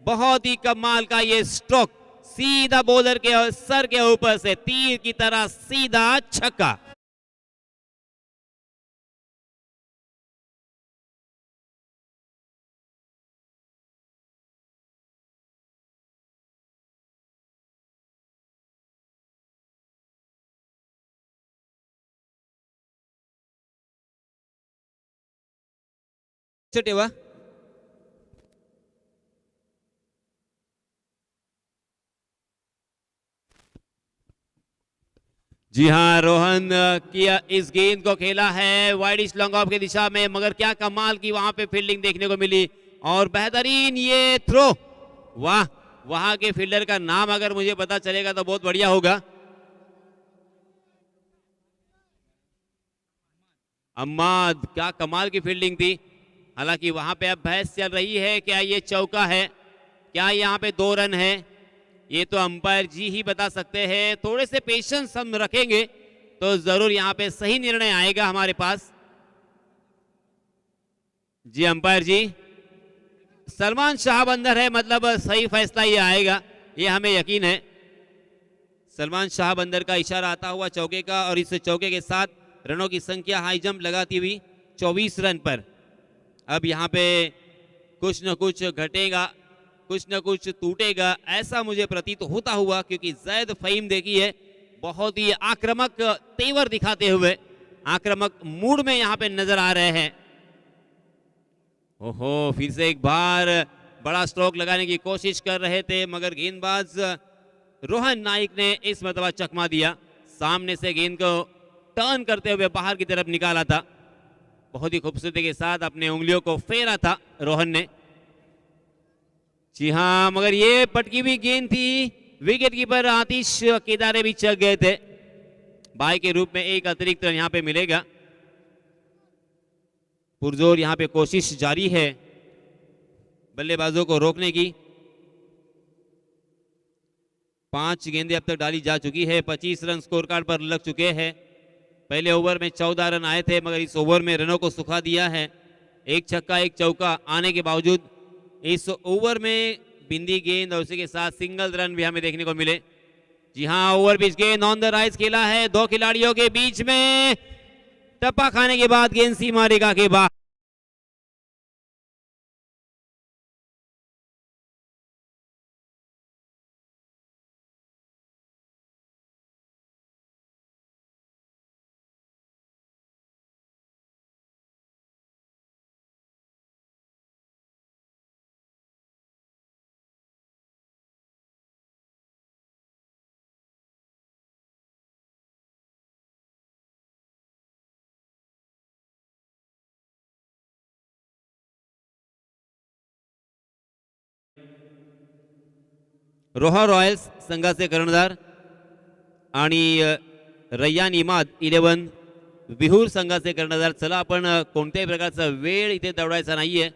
बहुत ही कमाल का ये स्ट्रोक, सीधा बॉलर के सर के ऊपर से तीर की तरह सीधा छक्का। लक्ष ठेवा. जी हाँ, रोहन किया इस गेंद को खेला है वाइड लॉन्ग ऑफ की दिशा में, मगर क्या कमाल की वहां पे फील्डिंग देखने को मिली और बेहतरीन ये थ्रो. वाह, वहां के फील्डर का नाम अगर मुझे पता चलेगा तो बहुत बढ़िया होगा. अम्माद, क्या कमाल की फील्डिंग थी. हालांकि वहां पे अब बहस चल रही है क्या ये चौका है, क्या यहाँ पे 2 रन है, ये तो अंपायर जी ही बता सकते हैं. थोड़े से पेशेंस हम रखेंगे तो जरूर यहाँ पे सही निर्णय आएगा हमारे पास. जी अंपायर जी, सलमान शाह बंदर है, मतलब सही फैसला ये आएगा, ये हमें यकीन है. सलमान शाह बंदर का इशारा आता हुआ चौके का, और इस चौके के साथ रनों की संख्या हाई जंप लगाती हुई 24 रन पर. अब यहाँ पे कुछ न कुछ घटेगा, कुछ न कुछ टूटेगा, ऐसा मुझे प्रतीत होता हुआ, क्योंकि जैद फहीम देखिए बहुत ही आक्रामक तेवर दिखाते हुए आक्रामक मूड में यहाँ पे नजर आ रहे हैं. ओहो, फिर से एक बार बड़ा स्ट्रोक लगाने की कोशिश कर रहे थे, मगर गेंदबाज रोहन नाइक ने इस मरतबा चकमा दिया. सामने से गेंद को टर्न करते हुए बाहर की तरफ निकाला था, बहुत ही खूबसूरती के साथ अपने उंगलियों को फेरा था रोहन ने. जी हाँ, मगर ये पटकी हुई गेंद थी, विकेट कीपर आतिश केदारे भी चल गए थे. बाई के रूप में एक अतिरिक्त रन यहाँ पे मिलेगा. पुरजोर यहाँ पे कोशिश जारी है बल्लेबाजों को रोकने की. 5 गेंदें अब तक डाली जा चुकी है, 25 रन स्कोर कार्ड पर लग चुके हैं. पहले ओवर में 14 रन आए थे, मगर इस ओवर में रनों को सुखा दिया है. एक छक्का एक चौका आने के बावजूद इस ओवर में बिंदी गेंद और उसी के साथ सिंगल रन भी हमें देखने को मिले. जी हाँ, ओवर पिच गेंद ऑन द राइज खेला है 2 खिलाड़ियों के बीच में, टप्पा खाने के बाद गेंद सीमा रेखा के बाहर. रोहा रॉयल्स संघाचे कर्णधार आणि रय्यान इमाद 11 विहूर संघाचे कर्णधार. चला, आपण कोणत्याही प्रकारचा वेळ इथे दवडायचा नाहीये,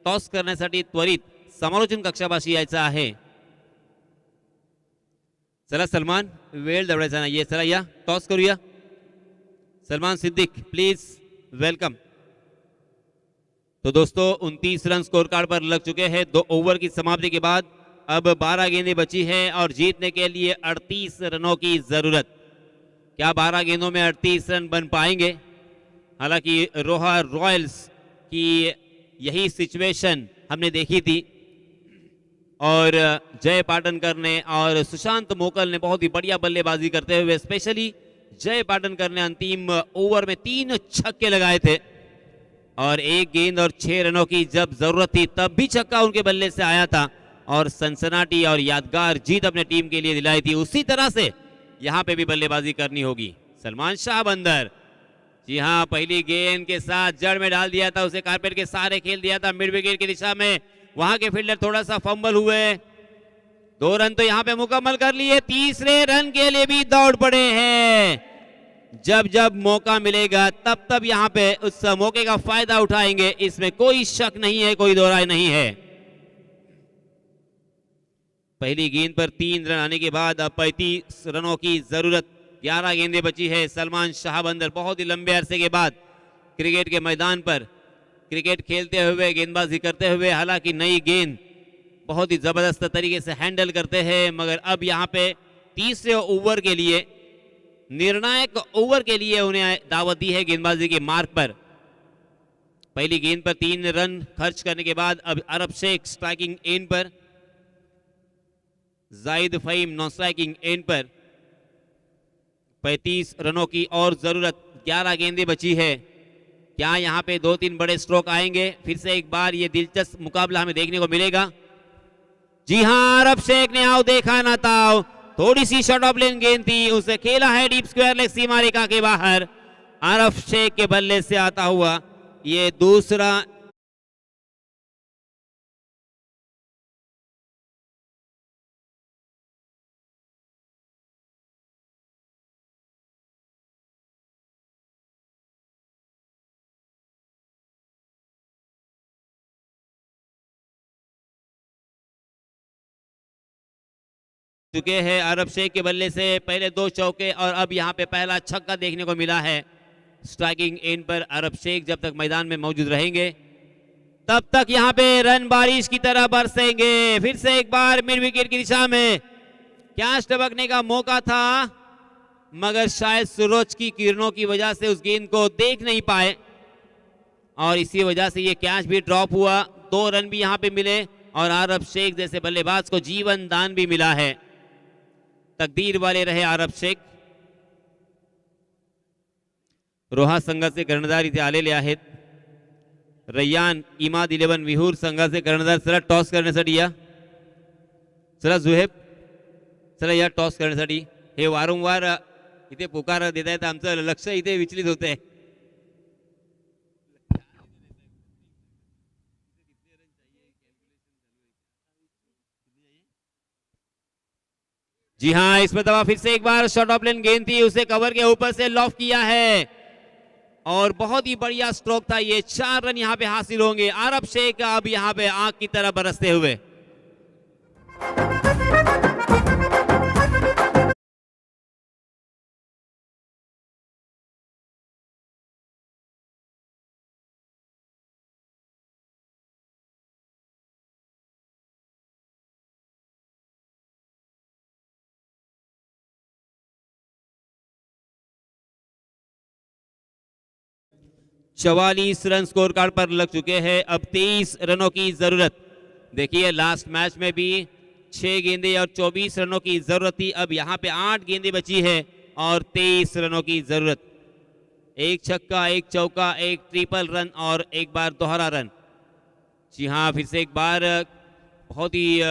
टॉस करण्यासाठी त्वरित समालोचन कक्षापाशी यायचं आहे. चला सलमान, वेळ दवडायचा नाहीये, चला या टॉस करूया. Salman Siddique please, welcome. तो दोस्तों 29 रन स्कोर कार्ड पर लग चुके हैं 2 ओवर की समाप्ति के बाद. अब 12 गेंदें बची हैं और जीतने के लिए 38 रनों की जरूरत. क्या 12 गेंदों में 38 रन बन पाएंगे? हालांकि रोहा रॉयल्स की यही सिचुएशन हमने देखी थी और जय पाटनकर ने और सुशांत मोकल ने बहुत ही बढ़िया बल्लेबाजी करते हुए, स्पेशली जय पाटनकर ने अंतिम ओवर में 3 छक्के लगाए थे और 1 गेंद और 6 रनों की जब जरूरत थी तब भी छक्का उनके बल्ले से आया था और सनसनाटी और यादगार जीत अपने टीम के लिए दिलाई थी. उसी तरह से यहां पे भी बल्लेबाजी करनी होगी. सलमान शाह बंदर, जी हां, पहली गेंद के साथ जड़ में डाल दिया था, उसे कारपेट के सहारे खेल दिया था मिड विकेट की दिशा में. वहां के फील्डर थोड़ा सा फंबल हुए. 2 रन तो यहां पे मुकम्मल कर लिए, तीसरे रन के लिए भी दौड़ पड़े हैं. जब जब मौका मिलेगा तब तब यहां पे उस मौके का फायदा उठाएंगे, इसमें कोई शक नहीं है, कोई दो राय नहीं है. पहली गेंद पर 3 रन आने के बाद अब 35 रनों की जरूरत. 11 गेंदें बची है. सलमान शाह बंदर बहुत ही लंबे अरसे के बाद क्रिकेट के मैदान पर क्रिकेट खेलते हुए, गेंदबाजी करते हुए, हालांकि नई गेंद बहुत ही जबरदस्त तरीके से हैंडल करते हैं, मगर अब यहाँ पे तीसरे ओवर के लिए, निर्णायक ओवर के लिए उन्हें दावत दी है गेंदबाजी के मार्ग पर. पहली गेंद पर 3 रन खर्च करने के बाद अब अरब शेख स्ट्राइकिंग एंड पर, Zahid Fahim non striking end पर. 35 रनों की और जरूरत. 11 गेंदें बची है. क्या यहाँ पे 2-3 बड़े स्ट्रोक आएंगे? फिर से एक बार ये दिलचस्प मुकाबला हमें देखने को मिलेगा। जी हाँ, अरब शेख ने आओ देखा ना ताओ, थोड़ी सी शॉट ऑफ लेन गेंद थी, उसे खेला है डीप स्क्वायर लेग सीमा रेखा के बाहर। अरब शेख के बल्ले से आता हुआ ये दूसरा चुके हैं अरब शेख के बल्ले से पहले 2 चौके और अब यहाँ पे पहला छक्का देखने को मिला है। स्ट्राइकिंग एंड पर अरब शेख जब तक मैदान में मौजूद रहेंगे तब तक यहाँ पे रन बारिश की तरह बरसेंगे। फिर से एक बार मिड विकेट की दिशा में कैच टपकने का मौका था, मगर शायद सूरज की किरणों की वजह से उस गेंद को देख नहीं पाए और इसी वजह से ये कैच भी ड्रॉप हुआ। 2 रन भी यहाँ पे मिले और अरब शेख जैसे बल्लेबाज को जीवन दान भी मिला है। तकदीर वाले रहे अरब शेख. रोहा संघाचे कर्णधार इथे आलेले आहेत. रय्यान इमाद 11 विहूर संघाचे कर्णधार. चला टॉस करण्यासाठी या. चला जुहेब, चला या टॉस करण्यासाठी. हे वारंवार इथे पुकार देत आहेत, आमचं लक्ष इथे विचलित होते. जी हाँ, इसमें दबा फिर से एक बार शॉर्ट ऑफ लेन गेंद थी, उसे कवर के ऊपर से लॉफ किया है और बहुत ही बढ़िया स्ट्रोक था ये. 4 रन यहाँ पे हासिल होंगे. अरब शेख अब यहाँ पे आग की तरह बरसते हुए. चवालीस रन स्कोर कार्ड पर लग चुके हैं. अब 23 रनों की जरूरत. देखिए लास्ट मैच में भी 6 गेंदे और 24 रनों की जरूरत थी. अब यहाँ पे 8 गेंदे बची है और 23 रनों की जरूरत. एक छक्का, एक चौका, एक ट्रिपल रन और एक बार दोहरा रन. जी हाँ, फिर से एक बार बहुत ही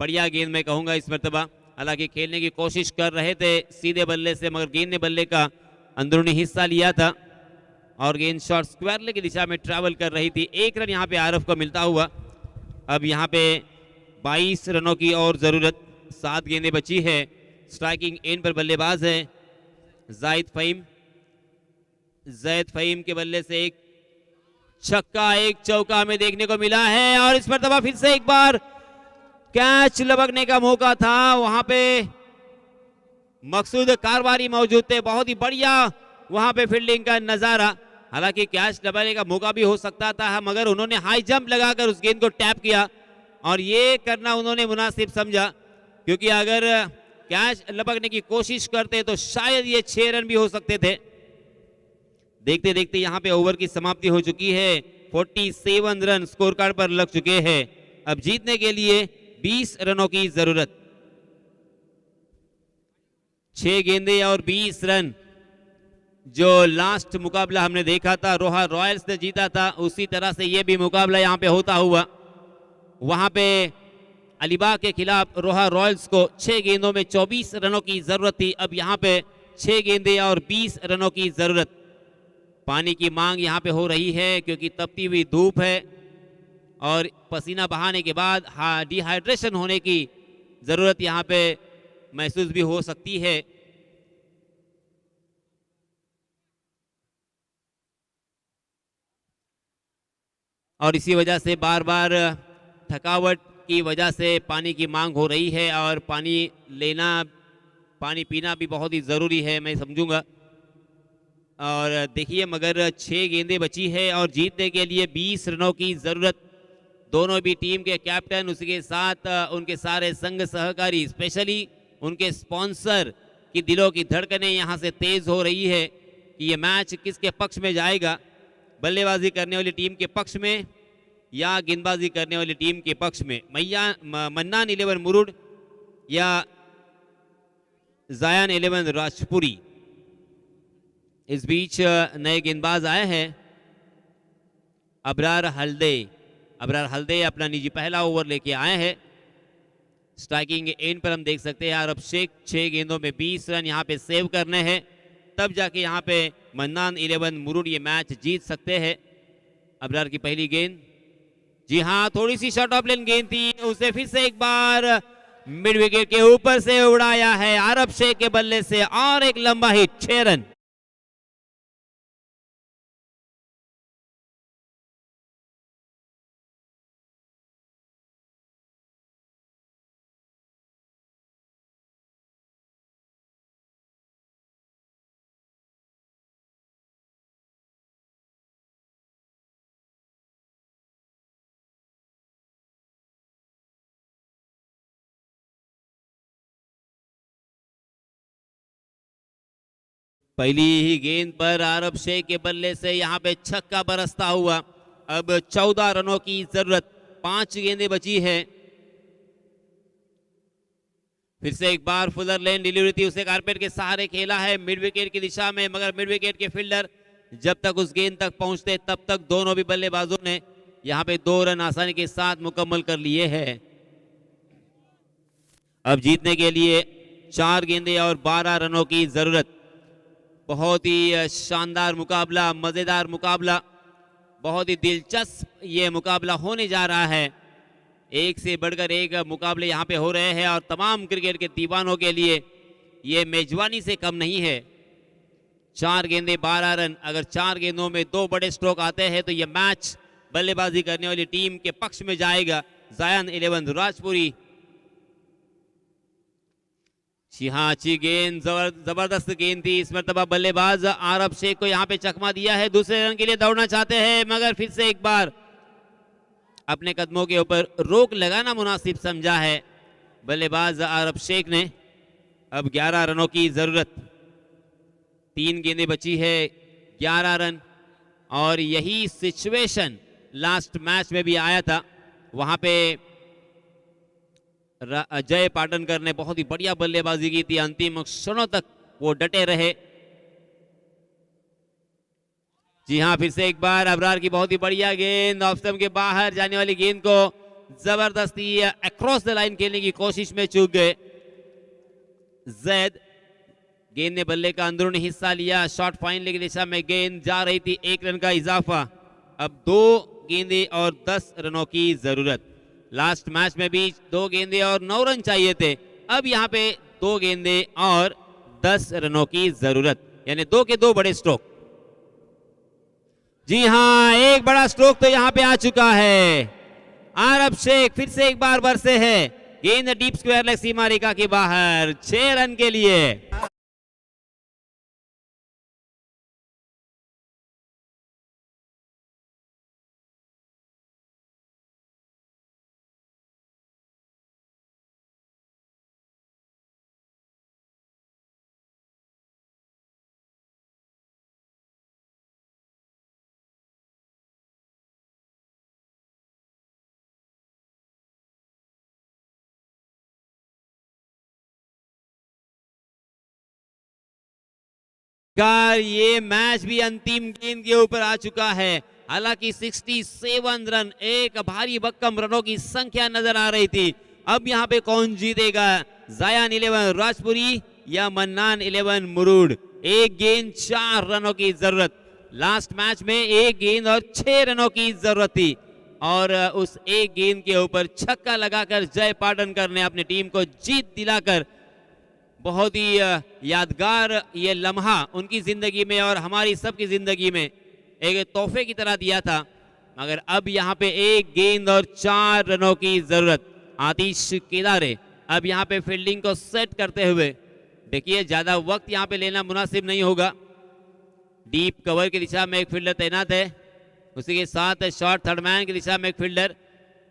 बढ़िया गेंद मैं कहूँगा इस मरतबा. हालांकि खेलने की कोशिश कर रहे थे सीधे बल्ले से, मगर गेंद ने बल्ले का अंदरूनी हिस्सा लिया था और गेंद शॉर्ट स्क्वायर लेग की दिशा में ट्रैवल कर रही थी. 1 रन यहाँ पे आरफ को मिलता हुआ. अब यहाँ पे 22 रनों की और जरूरत. 7 गेंदें बची है. स्ट्राइकिंग एंड पर बल्लेबाज है जायद फहीम. जैद फहीम के बल्ले से एक छक्का, एक चौका हमें देखने को मिला है और इस मरतबा फिर से एक बार कैच लपकने का मौका था. वहां पे मकसूद कारवारी मौजूद थे. बहुत ही बढ़िया वहां पे फील्डिंग का नजारा. हालांकि कैच लगाने का मौका भी हो सकता था, मगर उन्होंने हाई जंप लगाकर उस गेंद को टैप किया और ये करना उन्होंने मुनासिब समझा, क्योंकि अगर कैच लपकने की कोशिश करते तो शायद ये 6 रन भी हो सकते थे. देखते देखते यहां पे ओवर की समाप्ति हो चुकी है. 47 रन स्कोर कार्ड पर लग चुके हैं. अब जीतने के लिए 20 रनों की जरूरत. 6 गेंदे और 20 रन. जो लास्ट मुकाबला हमने देखा था रोहा रॉयल्स ने जीता था, उसी तरह से ये भी मुकाबला यहाँ पे होता हुआ. वहां पे अलीबाग के खिलाफ रोहा रॉयल्स को 6 गेंदों में 24 रनों की जरूरत थी. अब यहाँ पे 6 गेंदे और 20 रनों की जरूरत. पानी की मांग यहाँ पे हो रही है क्योंकि तपती हुई धूप है और पसीना बहाने के बाद डिहाइड्रेशन होने की जरूरत यहाँ पे महसूस भी हो सकती है. और इसी वजह से बार बार थकावट की वजह से पानी की मांग हो रही है और पानी लेना, पानी पीना भी बहुत ही ज़रूरी है, मैं समझूंगा. और देखिए मगर 6 गेंदें बची है और जीतने के लिए 20 रनों की ज़रूरत. दोनों भी टीम के कैप्टन, उसके साथ उनके सारे संग सहकारी, स्पेशली उनके स्पॉन्सर की दिलों की धड़कनें यहाँ से तेज़ हो रही है कि ये मैच किसके पक्ष में जाएगा. बल्लेबाजी करने वाली टीम के पक्ष में या गेंदबाजी करने वाली टीम के पक्ष में. मन्नान 11 मुरुड या जायन 11 राजपुरी. इस बीच नए गेंदबाज आए हैं अबरार हल्दे अपना निजी पहला ओवर लेके आए हैं। स्ट्राइकिंग एंड पर हम देख सकते हैं आरब शेख 6 गेंदों में 20 रन यहाँ पे सेव करने हैं, तब जाके यहाँ पे मन्नान 11 मुरुड ये मैच जीत सकते हैं। अबरार की पहली गेंद, जी हाँ, थोड़ी सी शॉर्ट ऑफ लेन गेंद थी, उसे फिर से एक बार मिड विकेट के ऊपर से उड़ाया है आरब शेख के बल्ले से और एक लंबा हिट, 6 रन। पहली ही गेंद पर आरब शेख के बल्ले से यहाँ पे छक्का बरसता हुआ। अब 14 रनों की जरूरत, 5 गेंदें बची है। फिर से एक बार फुलर लेन डिलीवरी थी, उसे कारपेट के सहारे खेला है मिड विकेट की दिशा में, मगर मिड विकेट के फील्डर जब तक उस गेंद तक पहुंचते तब तक दोनों भी बल्लेबाजों ने यहाँ पे 2 रन आसानी के साथ मुकम्मल कर लिए हैं। अब जीतने के लिए 4 गेंदें और 12 रनों की जरूरत। बहुत ही शानदार मुकाबला, मजेदार मुकाबला, बहुत ही दिलचस्प ये मुकाबला होने जा रहा है। एक से बढ़कर एक मुकाबले यहाँ पे हो रहे हैं और तमाम क्रिकेट के दीवानों के लिए ये मेजबानी से कम नहीं है। 4 गेंदें 12 रन, अगर 4 गेंदों में 2 बड़े स्ट्रोक आते हैं तो ये मैच बल्लेबाजी करने वाली टीम के पक्ष में जाएगा। जायन 11 राजपुरी, जी हाँ, अच्छी गेंद, जबरदस्त गेंद थी। इस मरतबा बल्लेबाज आरब शेख को यहाँ पे चकमा दिया है, दूसरे रन के लिए दौड़ना चाहते हैं, मगर फिर से एक बार अपने कदमों के ऊपर रोक लगाना मुनासिब समझा है बल्लेबाज आरब शेख ने। अब 11 रनों की जरूरत, 3 गेंदें बची है, 11 रन। और यही सिचुएशन लास्ट मैच में भी आया था, वहां पे अजय पाटनकर ने बहुत ही बढ़िया बल्लेबाजी की थी, अंतिम क्षणों तक वो डटे रहे। जी हाँ, फिर से एक बार अबरार की बहुत ही बढ़िया गेंद, ऑफ स्टंप के बाहर जाने वाली गेंद को जबरदस्ती अक्रॉस द लाइन खेलने की कोशिश में चूक गए जैद। गेंद ने बल्ले का अंदरूनी हिस्सा लिया, शॉर्ट फाइनल की दिशा में गेंद जा रही थी, 1 रन का इजाफा। अब 2 गेंदें और 10 रनों की जरूरत। लास्ट मैच में भी 2 गेंदें और 9 रन चाहिए थे, अब यहाँ पे 2 गेंदें और 10 रनों की जरूरत, यानी 2 के 2 बड़े स्ट्रोक। जी हाँ, एक बड़ा स्ट्रोक तो यहाँ पे आ चुका है। आरब शेख फिर से एक बार बरसे है, गेंद डीप स्क्वायर लेग सीमा रेखा के बाहर, 6 रन के लिए। ये मैच भी अंतिम गेंद के ऊपर आ चुका है। हालांकि 67 रन, एक भारी भक्कम रनों की संख्या नजर आ रही थी। अब यहाँ पे कौन जीतेगा, जायन 11 राजपुरी या मन्नान 11 मुरुड? एक गेंद 4 रनों की जरूरत। लास्ट मैच में 1 गेंद और 6 रनों की जरूरत थी और उस 1 गेंद के ऊपर छक्का लगाकर जय पाटनकर ने अपनी टीम को जीत दिलाकर बहुत ही यादगार ये लम्हा उनकी जिंदगी में और हमारी सबकी जिंदगी में एक तोहफे की तरह दिया था। मगर अब यहाँ पे 1 गेंद और 4 रनों की जरूरत। आतिश केदारे अब यहाँ पे फील्डिंग को सेट करते हुए, देखिए ज्यादा वक्त यहाँ पे लेना मुनासिब नहीं होगा। डीप कवर की दिशा में एक फील्डर तैनात है, उसी के साथ शॉर्ट थर्ड मैन की दिशा में एक फील्डर,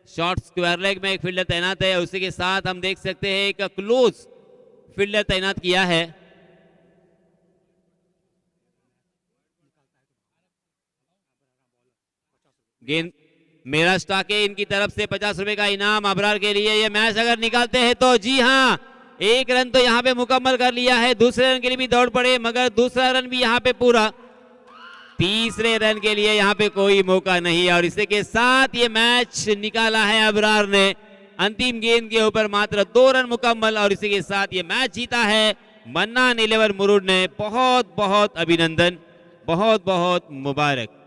शॉर्ट स्क्वायर लेग में एक फील्डर तैनात है, उसी के साथ हम देख सकते हैं एक क्लोज फील्डर तैनात किया है। गेंद मेरा स्टॉक है, इनकी तरफ से 50 रुपए का इनाम अबरार के लिए। ये मैच अगर निकालते हैं तो जी हाँ, 1 रन तो यहाँ पे मुकम्मल कर लिया है। दूसरे रन के लिए भी दौड़ पड़े, मगर दूसरा रन भी यहाँ पे पूरा। तीसरे रन के लिए यहाँ पे कोई मौका नहीं, और इसी के साथ ये मैच निकाला है अबरार ने। अंतिम गेंद के ऊपर मात्र 2 रन मुकम्मल, और इसी के साथ ये मैच जीता है मन्नान 11 मुरुड ने। बहुत बहुत अभिनंदन, बहुत बहुत मुबारक।